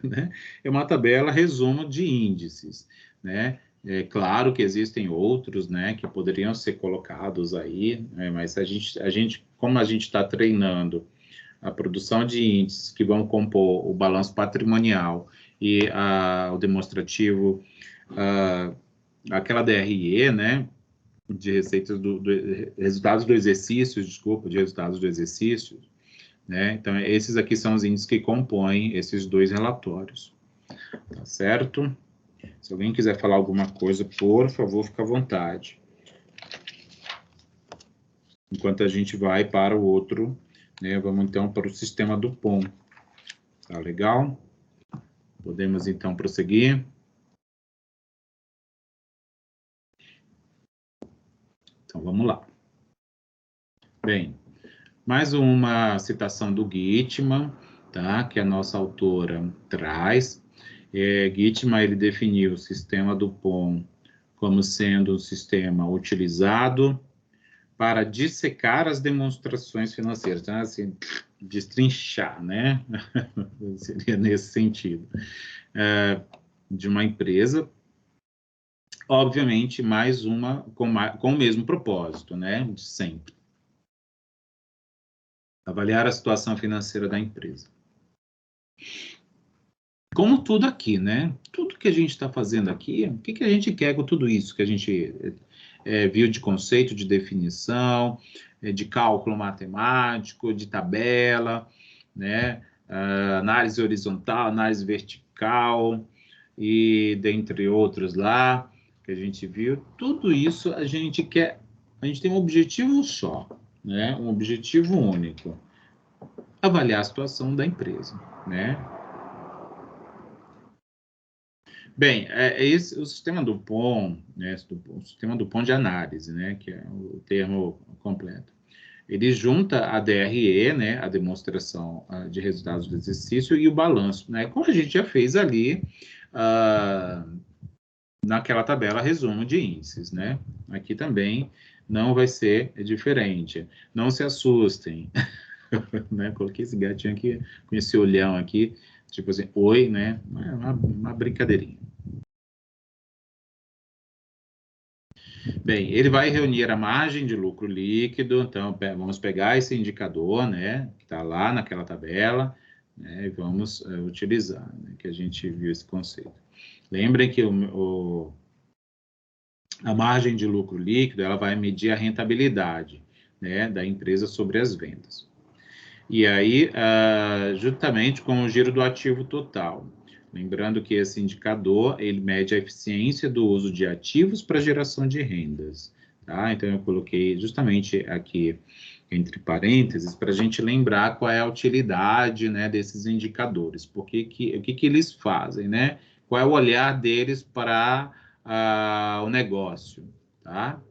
né? É uma tabela resumo de índices, né? É claro que existem outros, né, que poderiam ser colocados aí, né, mas como a gente está treinando a produção de índices que vão compor o balanço patrimonial e o demonstrativo, aquela DRE, né, de receitas resultados do exercício, desculpa, de resultados do exercício, né? Então, esses aqui são os índices que compõem esses dois relatórios, tá certo? Se alguém quiser falar alguma coisa, por favor, fique à vontade. Enquanto a gente vai para o outro, né? Vamos então para o sistema do POM. Tá legal? Podemos então prosseguir. Então, vamos lá. Bem, mais uma citação do Gitman, tá? Que a nossa autora traz. Gitman, ele definiu o sistema do POM como sendo um sistema utilizado para dissecar as demonstrações financeiras, então, assim, destrinchar, né? Seria nesse sentido. De uma empresa, obviamente, mais uma com o mesmo propósito, né? De sempre. Avaliar a situação financeira da empresa. Como tudo aqui, né? Tudo que a gente está fazendo aqui, o que a gente quer com tudo isso que a gente viu de conceito, de definição, de cálculo matemático, de tabela, né? Análise horizontal, análise vertical, e dentre outros lá, que a gente viu. Tudo isso a gente tem um objetivo só, né? Um objetivo único. Avaliar a situação da empresa, né? Bem, o sistema do POM, né, o sistema do POM de análise, né, que é o termo completo, ele junta a DRE, né, a demonstração de resultados do exercício, e o balanço, né, como a gente já fez ali naquela tabela resumo de índices, né, aqui também não vai ser diferente. Não se assustem, né, coloquei esse gatinho aqui, com esse olhão aqui, tipo assim, oi, né, uma brincadeirinha. Bem, ele vai reunir a margem de lucro líquido, então vamos pegar esse indicador, né, que está lá naquela tabela, né, e vamos utilizar, né, que a gente viu esse conceito. Lembrem que a margem de lucro líquido, ela vai medir a rentabilidade, né, da empresa sobre as vendas. E aí, juntamente com o giro do ativo total. Lembrando que esse indicador, ele mede a eficiência do uso de ativos para geração de rendas, tá? Então, eu coloquei justamente aqui entre parênteses, para a gente lembrar qual é a utilidade, né, desses indicadores, o que eles fazem, né? Qual é o olhar deles para o negócio, tá?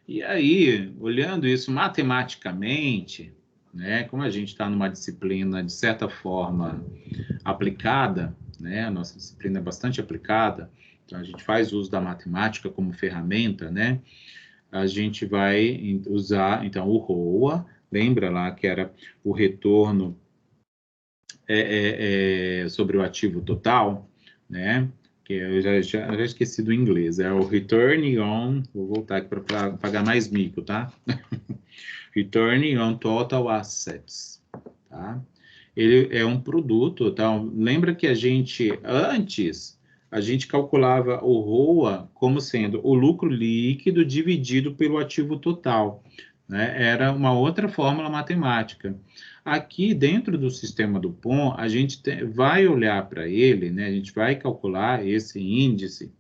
E aí, olhando isso matematicamente, né, como a gente está numa disciplina, de certa forma, aplicada, né, a nossa disciplina é bastante aplicada, então a gente faz uso da matemática como ferramenta, né? A gente vai usar, então, o ROA, lembra lá que era o retorno sobre o ativo total, né? Que eu já esqueci do inglês, é o Return on, vou voltar aqui para pagar mais mico, tá? Return on Total Assets, tá? Ele é um produto, tá? Lembra que antes, a gente calculava o ROA como sendo o lucro líquido dividido pelo ativo total, né? Era uma outra fórmula matemática. Aqui, dentro do sistema do POM, a gente vai olhar para ele, né? A gente vai calcular esse índice.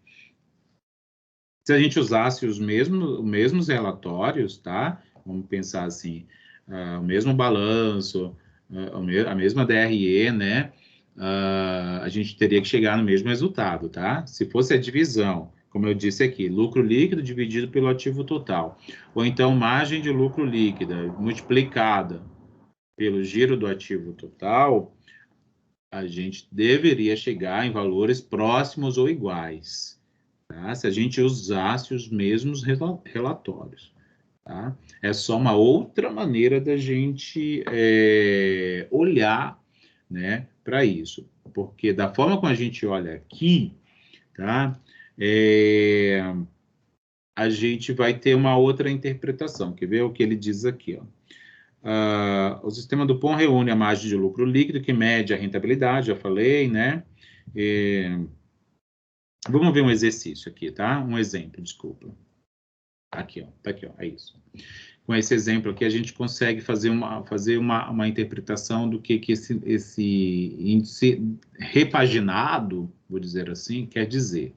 Se a gente usasse os mesmos relatórios, tá? Vamos pensar assim, o mesmo balanço, a mesma DRE, né? A gente teria que chegar no mesmo resultado, tá? Se fosse a divisão, como eu disse aqui, lucro líquido dividido pelo ativo total, ou então margem de lucro líquida multiplicada pelo giro do ativo total, a gente deveria chegar em valores próximos ou iguais, tá? Se a gente usasse os mesmos relatórios. Tá? É só uma outra maneira da gente olhar, né, para isso. Porque da forma como a gente olha aqui, tá, a gente vai ter uma outra interpretação. Quer ver o que ele diz aqui? Ó? O sistema do POM reúne a margem de lucro líquido, que mede a rentabilidade, já falei, né? Vamos ver um exercício aqui, tá? Um exemplo, desculpa. Aqui, ó, tá aqui, ó, é isso. Com esse exemplo aqui, a gente consegue fazer uma interpretação do que esse índice repaginado, vou dizer assim, quer dizer.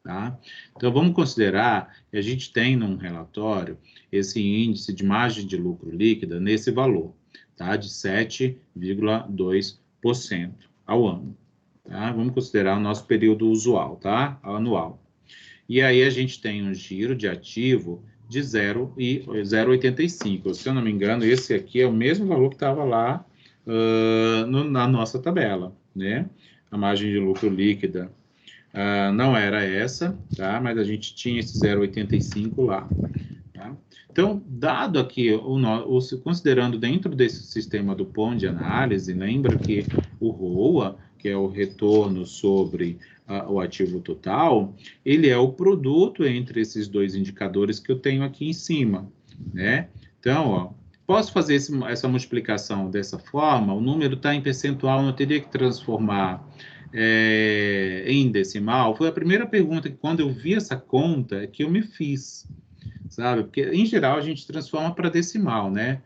Tá? Então, vamos considerar que a gente tem num relatório esse índice de margem de lucro líquida nesse valor, tá? De 7,2% ao ano. Tá? Vamos considerar o nosso período usual, tá? Anual. E aí a gente tem um giro de ativo de 0,85. Se eu não me engano, esse aqui é o mesmo valor que estava lá na nossa tabela, né? A margem de lucro líquida não era essa, tá? Mas a gente tinha esse 0,85 lá. Tá? Então, dado aqui, considerando dentro desse sistema do POM de análise, lembra que o ROA, que é o retorno sobre o ativo total, ele é o produto entre esses dois indicadores que eu tenho aqui em cima, né? Então, ó, posso fazer essa multiplicação dessa forma, o número está em percentual, não teria que transformar em decimal. Foi a primeira pergunta que, quando eu vi essa conta, que eu me fiz, sabe? Porque, em geral, a gente transforma para decimal, né?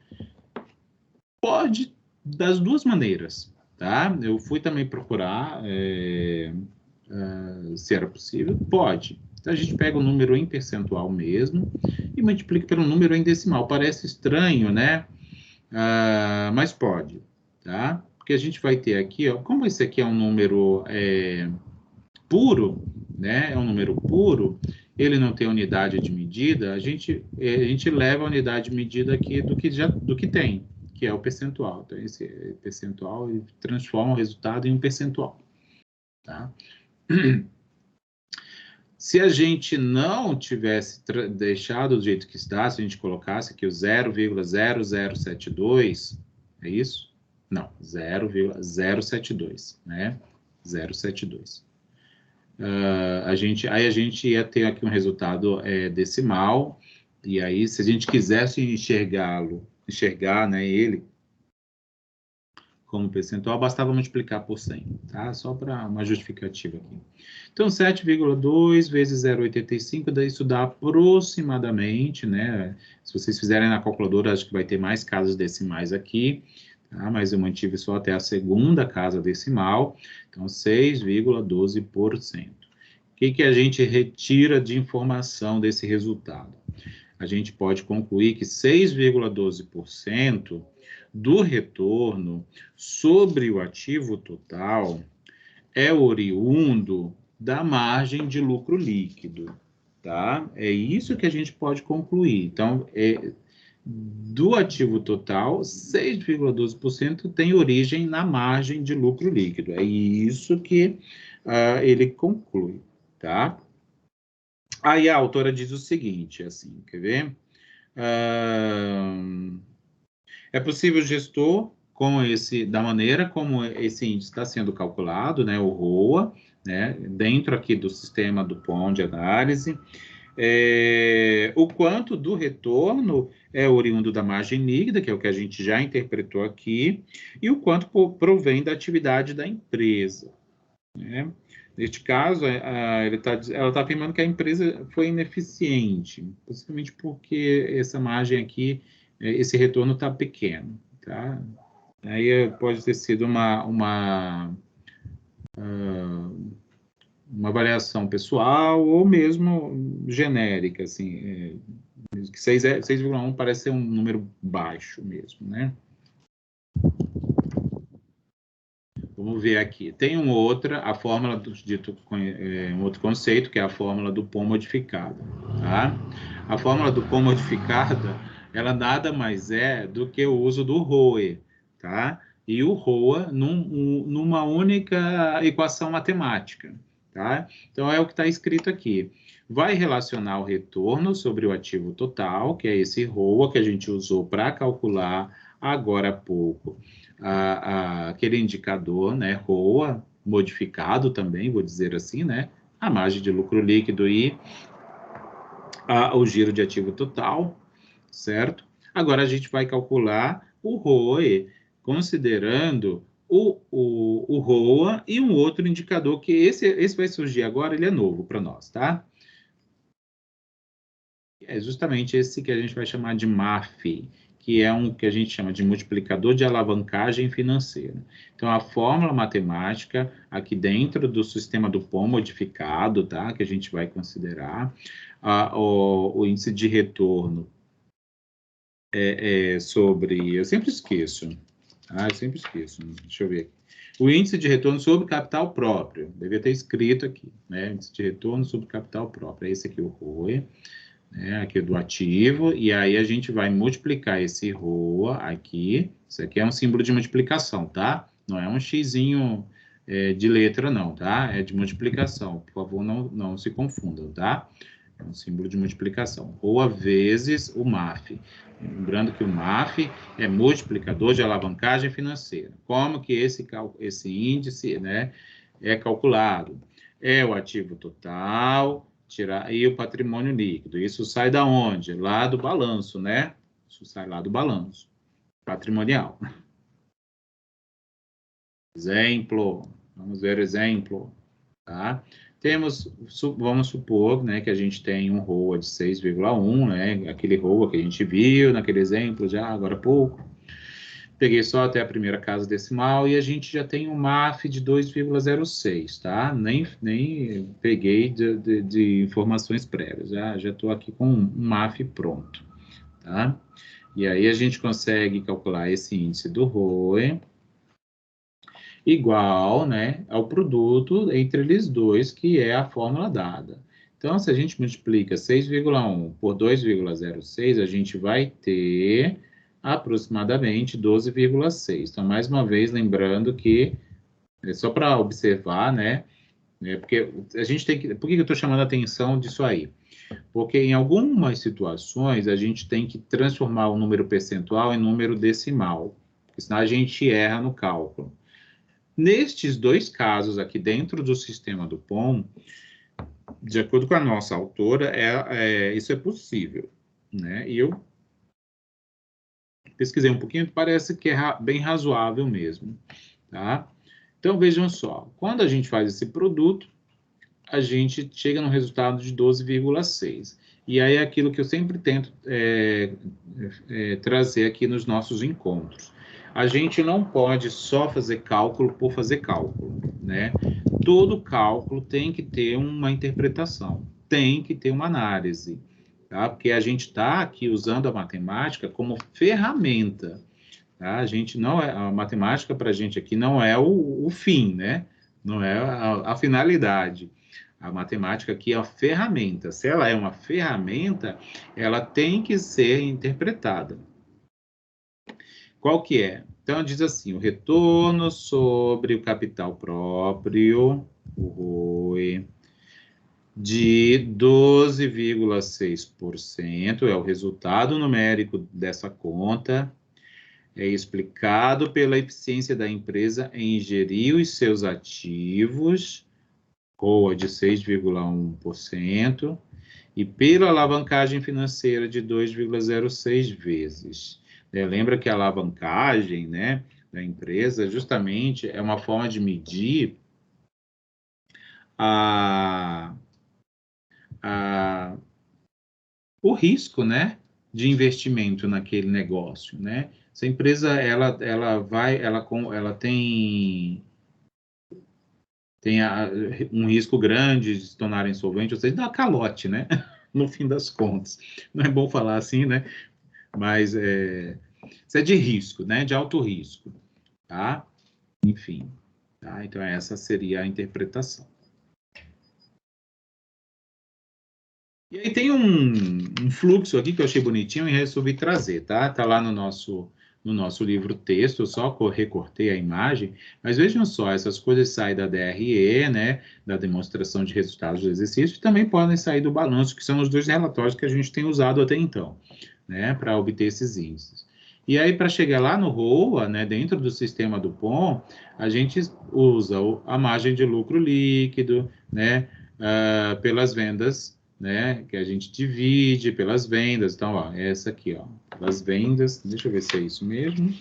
Pode das duas maneiras, tá? Eu fui também procurar se era possível. Pode. Então, a gente pega o número em percentual mesmo e multiplica pelo número em decimal. Parece estranho, né? Mas pode, tá? Porque a gente vai ter aqui, ó, como esse aqui é um número puro, né? É um número puro, ele não tem unidade de medida, a gente leva a unidade de medida aqui do que tem, que é o percentual. Então, esse percentual ele transforma o resultado em um percentual, tá? Se a gente não tivesse deixado do jeito que está, se a gente colocasse aqui o 0,0072, é isso? Não, 0,072, né? 0,72. Aí a gente ia ter aqui um resultado decimal, e aí, se a gente quisesse enxergar, né, ele como percentual, bastava multiplicar por 100, tá? Só para uma justificativa aqui. Então, 7,2 vezes 0,85, isso dá aproximadamente, né? Se vocês fizerem na calculadora, acho que vai ter mais casas decimais aqui, tá? Mas eu mantive só até a segunda casa decimal, então 6,12%. O que a gente retira de informação desse resultado? a gente pode concluir que 6,12% do retorno sobre o ativo total é oriundo da margem de lucro líquido, tá? É isso que a gente pode concluir. Então, do ativo total, 6,12% tem origem na margem de lucro líquido. É isso que ele conclui, tá? Aí a autora diz o seguinte, assim, quer ver? É possível o gestor, da maneira como esse índice está sendo calculado, né, o ROA, né, dentro aqui do sistema do POM de análise, o quanto do retorno é oriundo da margem líquida, que é o que a gente já interpretou aqui, e o quanto provém da atividade da empresa, né? Neste caso, ela está afirmando que a empresa foi ineficiente, possivelmente porque essa margem aqui, esse retorno está pequeno, tá? Aí pode ter sido uma variação pessoal ou mesmo genérica, assim, que 6,1 parece ser um número baixo mesmo, né? Vamos ver aqui. Tem um outro conceito, que é a fórmula do POM modificada, tá? A fórmula do POM modificada, ela nada mais é do que o uso do ROE, tá? E o ROA numa única equação matemática, tá? Então, é o que está escrito aqui. Vai relacionar o retorno sobre o ativo total, que é esse ROA que a gente usou para calcular agora há pouco, aquele indicador, né, ROA, modificado também, vou dizer assim, né, a margem de lucro líquido e o giro de ativo total, certo? Agora a gente vai calcular o ROE, considerando o ROA e um outro indicador, que esse vai surgir agora, ele é novo para nós, tá? É justamente esse que a gente vai chamar de MAF, que é um que a gente chama de multiplicador de alavancagem financeira. Então, a fórmula matemática, aqui dentro do sistema do POM modificado, tá? Que a gente vai considerar, o índice de retorno sobre... Eu sempre esqueço. Eu sempre esqueço. Deixa eu ver aqui. O índice de retorno sobre capital próprio. Devia ter escrito aqui, né? Índice de retorno sobre capital próprio. É esse aqui, o ROE. Aqui do ativo, e aí a gente vai multiplicar esse ROA aqui, isso aqui é um símbolo de multiplicação, tá? Não é um xizinho de letra, não, tá? É de multiplicação, por favor, não se confundam, tá? É um símbolo de multiplicação. ROA vezes o MAF. Lembrando que o MAF é multiplicador de alavancagem financeira. Como que esse índice, né, é calculado? É o ativo total, tirar aí o patrimônio líquido. Isso sai da onde? Lá do balanço, né? Isso sai lá do balanço patrimonial. Exemplo, vamos ver exemplo, tá? Vamos supor, né, que a gente tem um ROA de 6,1, né? Aquele ROA que a gente viu naquele exemplo já agora há pouco. Peguei só até a primeira casa decimal e a gente já tem um MAF de 2,06, tá? Nem peguei de informações prévias, já estou aqui com um MAF pronto, tá? E aí a gente consegue calcular esse índice do ROE igual, né, ao produto entre eles dois, que é a fórmula dada. Então, se a gente multiplica 6,1 por 2,06, a gente vai ter aproximadamente 12,6. Então, mais uma vez, lembrando que, só para observar, né, porque a gente tem que... Por que eu estou chamando a atenção disso aí? Porque em algumas situações, a gente tem que transformar o número percentual em número decimal, porque senão a gente erra no cálculo. Nestes dois casos aqui dentro do sistema do POM, de acordo com a nossa autora, isso é possível, né? E eu pesquisei um pouquinho, parece que é bem razoável mesmo, tá? Então, vejam só, quando a gente faz esse produto, a gente chega no resultado de 12,6. E aí é aquilo que eu sempre tento trazer aqui nos nossos encontros. A gente não pode só fazer cálculo por fazer cálculo, né? Todo cálculo tem que ter uma interpretação, tem que ter uma análise, tá? Porque a gente está aqui usando a matemática como ferramenta, tá? A gente não é, a matemática para a gente aqui não é o fim, né? Não é a finalidade. A matemática aqui é a ferramenta. Se ela é uma ferramenta, ela tem que ser interpretada. Qual que é? Então, diz assim, o retorno sobre o capital próprio, o ROE, de 12,6% é o resultado numérico dessa conta, é explicado pela eficiência da empresa em gerir os seus ativos, ROA de 6,1%, e pela alavancagem financeira de 2,06 vezes. Lembra que a alavancagem, né, da empresa justamente é uma forma de medir o risco, né, de investimento naquele negócio, né? Essa empresa, ela tem um risco grande de se tornar insolvente, ou seja, dá calote, né? No fim das contas. Não é bom falar assim, né? Mas isso é de risco, né? De alto risco, tá? Enfim, tá? Então essa seria a interpretação. E aí tem um fluxo aqui que eu achei bonitinho e resolvi trazer, tá? Tá lá no nosso livro texto, eu só recortei a imagem, mas vejam só, essas coisas saem da DRE, né, da demonstração de resultados do exercício, e também podem sair do balanço, que são os dois relatórios que a gente tem usado até então, né, para obter esses índices. E aí, para chegar lá no ROA, né, dentro do sistema do POM, a gente usa a margem de lucro líquido, né, pelas vendas, né, que a gente divide pelas vendas. Então, ó, essa aqui, ó, pelas vendas, deixa eu ver se é isso mesmo.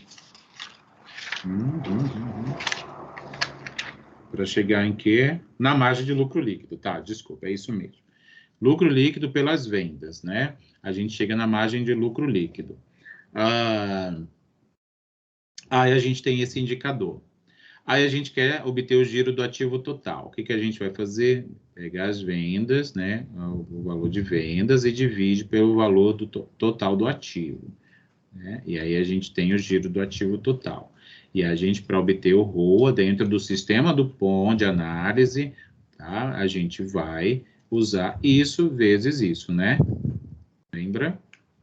Para chegar em quê? Na margem de lucro líquido, tá? Desculpa, é isso mesmo. Lucro líquido pelas vendas, né? A gente chega na margem de lucro líquido. Aí a gente tem esse indicador. Aí a gente quer obter o giro do ativo total. O que a gente vai fazer? Pegar as vendas, né, o valor de vendas e divide pelo valor do total do ativo, né? E aí a gente tem o giro do ativo total. E a gente, para obter o ROA dentro do sistema do POM de análise, tá? A gente vai usar isso vezes isso, né? Lembra?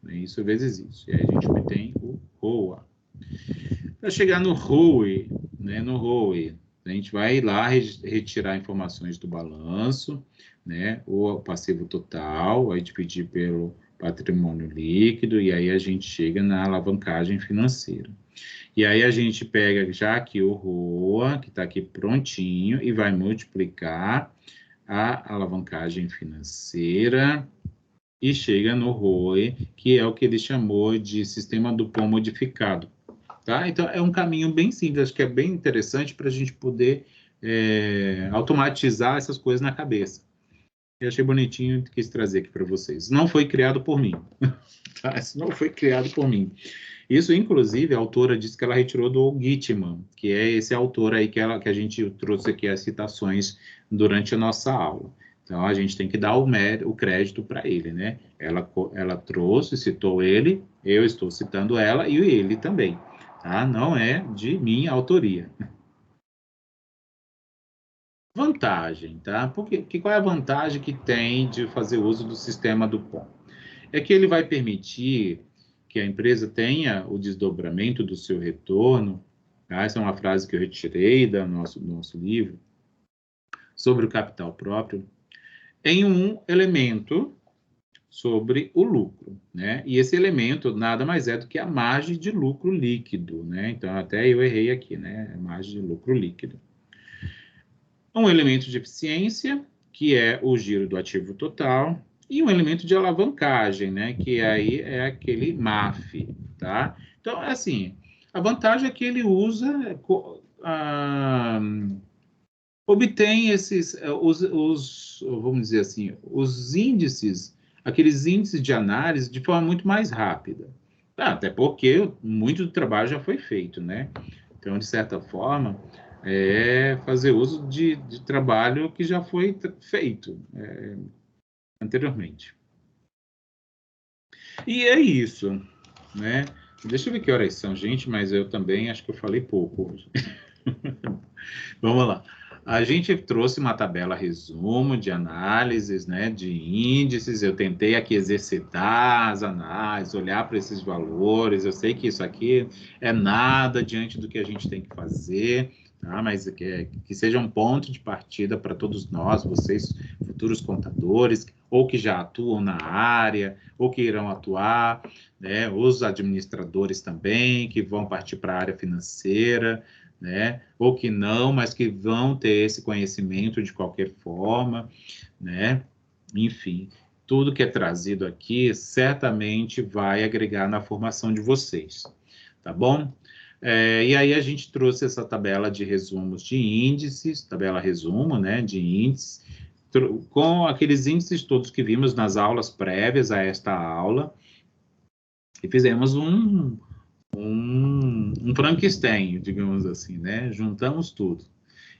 Isso vezes isso. E aí a gente obtém o ROA. Para chegar no ROE, né, no ROE, a gente vai lá retirar informações do balanço, né, o passivo total, aí dividir pelo patrimônio líquido, e aí a gente chega na alavancagem financeira. E aí a gente pega já aqui o ROA, que está aqui prontinho, e vai multiplicar a alavancagem financeira, e chega no ROE, que é o que ele chamou de sistema do POM modificado. Tá? Então, é um caminho bem simples, acho que é bem interessante para a gente poder automatizar essas coisas na cabeça. Eu achei bonitinho e quis trazer aqui para vocês. Não foi criado por mim. Tá? Isso não foi criado por mim. Isso, inclusive, a autora disse que ela retirou do Gitman, que é esse autor aí que a gente trouxe aqui as citações durante a nossa aula. Então, a gente tem que dar o crédito para ele, né? Ela trouxe, citou ele, eu estou citando ela e ele também. Tá? Não é de minha autoria. Vantagem, tá? Qual é a vantagem que tem de fazer uso do sistema do POM? É que ele vai permitir que a empresa tenha o desdobramento do seu retorno, tá? Essa é uma frase que eu retirei do nosso livro, sobre o capital próprio, em um elemento sobre o lucro, né? E esse elemento nada mais é do que a margem de lucro líquido, né? Então, até eu errei aqui, né? Margem de lucro líquido. Um elemento de eficiência, que é o giro do ativo total, e um elemento de alavancagem, né? Que aí é aquele MAF, tá? Então, assim, a vantagem é que ele usa, obtém esses, vamos dizer assim, os índices, aqueles índices de análise de forma muito mais rápida. Até porque muito do trabalho já foi feito, né? Então, de certa forma, fazer uso de trabalho que já foi feito anteriormente. E é isso, né? Deixa eu ver que horas são, gente, mas eu também acho que eu falei pouco hoje. Vamos lá. A gente trouxe uma tabela resumo de análises, né, de índices. Eu tentei aqui exercitar as análises, olhar para esses valores. Eu sei que isso aqui é nada diante do que a gente tem que fazer, tá? Mas que seja um ponto de partida para todos nós, vocês, futuros contadores, ou que já atuam na área, ou que irão atuar, né? Os administradores também, que vão partir para a área financeira, né? Ou que não, mas que vão ter esse conhecimento de qualquer forma, né? Enfim, tudo que é trazido aqui certamente vai agregar na formação de vocês, tá bom? E aí a gente trouxe essa tabela de resumos de índices, tabela resumo, né, de índices, com aqueles índices todos que vimos nas aulas prévias a esta aula, e fizemos um Frankenstein, digamos assim, né? Juntamos tudo.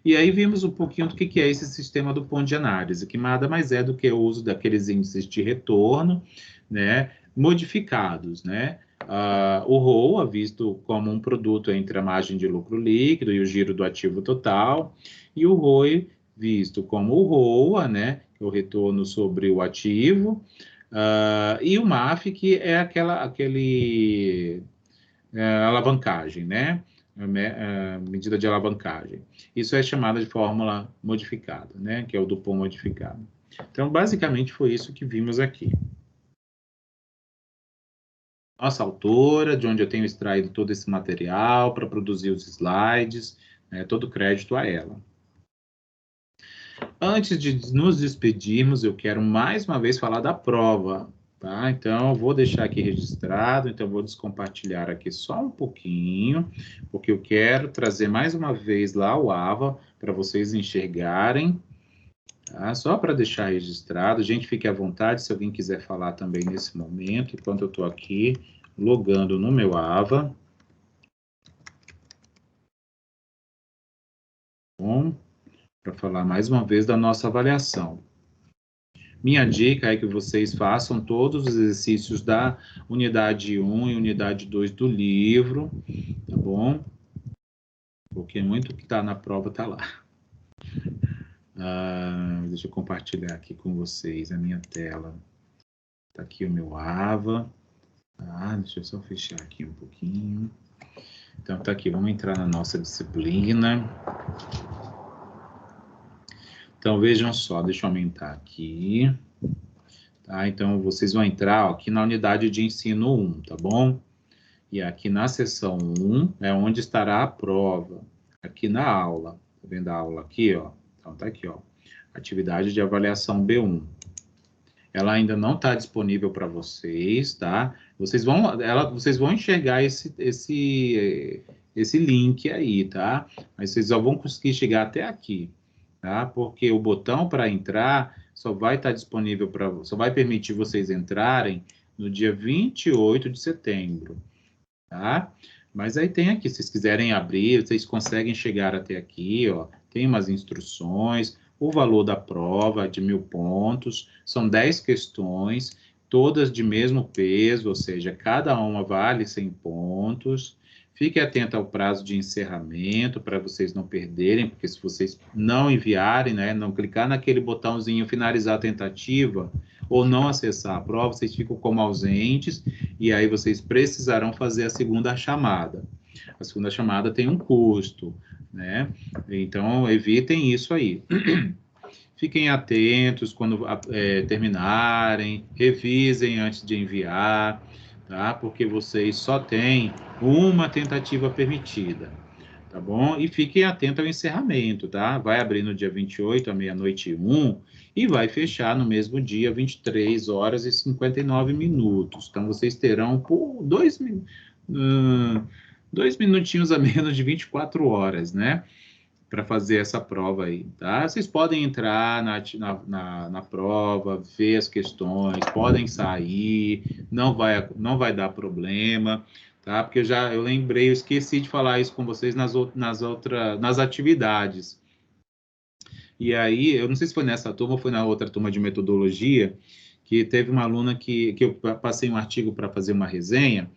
E aí vimos um pouquinho do que é esse sistema do ponto de análise, que nada mais é do que o uso daqueles índices de retorno, né? Modificados, né? O ROA, visto como um produto entre a margem de lucro líquido e o giro do ativo total, e o ROE, visto como o ROA, né? O retorno sobre o ativo, e o MAF, que é aquele alavancagem, né? Medida de alavancagem. Isso é chamada de fórmula modificada, né? Que é o Dupont modificado. Então, basicamente, foi isso que vimos aqui. Nossa autora, de onde eu tenho extraído todo esse material para produzir os slides, né? Todo crédito a ela. Antes de nos despedirmos, eu quero mais uma vez falar da prova, tá? Então, eu vou deixar aqui registrado, então eu vou descompartilhar aqui só um pouquinho, porque eu quero trazer mais uma vez lá o AVA para vocês enxergarem, tá? Só para deixar registrado. Gente, fique à vontade se alguém quiser falar também nesse momento, enquanto eu estou aqui logando no meu AVA. Bom, para falar mais uma vez da nossa avaliação. Minha dica é que vocês façam todos os exercícios da unidade 1 e unidade 2 do livro, tá bom? Porque muito que está na prova está lá. Deixa eu compartilhar aqui com vocês a minha tela. Está aqui o meu AVA. Deixa eu só fechar aqui um pouquinho. Então, tá aqui, vamos entrar na nossa disciplina. Então, vejam só, deixa eu aumentar aqui. Tá? Então, vocês vão entrar aqui na unidade de ensino 1, tá bom? E aqui na seção 1 é onde estará a prova. Aqui na aula. Tá vendo a aula aqui, ó? Então, tá aqui, ó. Atividade de avaliação B1. Ela ainda não está disponível para vocês, tá? Vocês vão enxergar esse link aí, tá? Mas vocês só vão conseguir chegar até aqui, tá? Porque o botão para entrar só vai estar disponível só vai permitir vocês entrarem no dia 28 de setembro, tá? Mas aí tem aqui, se vocês quiserem abrir, vocês conseguem chegar até aqui, ó. Tem umas instruções. O valor da prova é de 1.000 pontos, são 10 questões, todas de mesmo peso, ou seja, cada uma vale 100 pontos. Fique atento ao prazo de encerramento, para vocês não perderem, porque se vocês não enviarem, né, não clicar naquele botãozinho finalizar a tentativa, ou não acessar a prova, vocês ficam como ausentes, e aí vocês precisarão fazer a segunda chamada. A segunda chamada tem um custo, né? Então, evitem isso aí. Fiquem atentos quando terminarem, revisem antes de enviar, tá? Porque vocês só têm uma tentativa permitida, tá bom? E fiquem atentos ao encerramento, tá? Vai abrir no dia 28, à meia-noite e 1, e vai fechar no mesmo dia, 23 horas e 59 minutos. Então, vocês terão por 2 minutinhos a menos de 24 horas, né? Para fazer essa prova aí, tá? Vocês podem entrar na prova, ver as questões, podem sair, não vai dar problema, tá? Porque eu lembrei, eu esqueci de falar isso com vocês nas atividades. E aí, eu não sei se foi nessa turma ou foi na outra turma de metodologia, que teve uma aluna que eu passei um artigo para fazer uma resenha,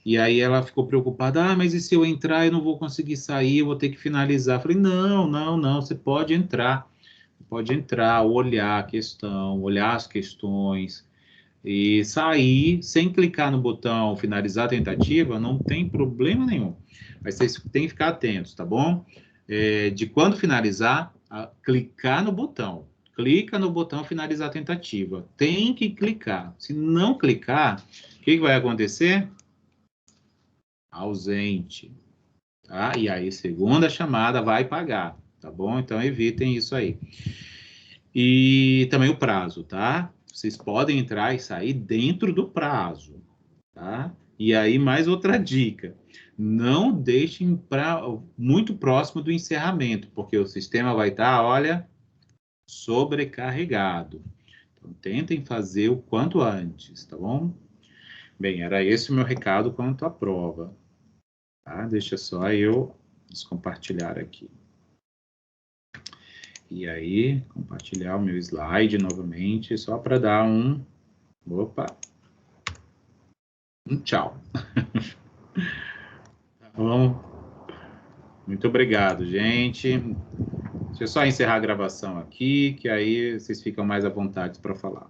e aí ela ficou preocupada, mas e se eu entrar, eu não vou conseguir sair, eu vou ter que finalizar. Eu falei, não, você pode entrar, olhar a questão, olhar as questões, e sair sem clicar no botão finalizar a tentativa, não tem problema nenhum. Mas vocês têm que ficar atentos, tá bom? De quando finalizar, clicar no botão. Clica no botão finalizar a tentativa. Tem que clicar. Se não clicar, o que vai acontecer? Ausente. Tá? E aí, segunda chamada vai pagar, tá bom? Então, evitem isso aí. E também o prazo, tá? Vocês podem entrar e sair dentro do prazo, tá? E aí, mais outra dica. Não deixem muito próximo do encerramento, porque o sistema vai estar, olha, sobrecarregado. Então, tentem fazer o quanto antes, tá bom? Bem, era esse o meu recado quanto à prova. Tá? Deixa só eu descompartilhar aqui. E aí, compartilhar o meu slide novamente, só para dar um... Opa! Um tchau. Tá bom? Muito obrigado, gente. Deixa eu só encerrar a gravação aqui, que aí vocês ficam mais à vontade para falar.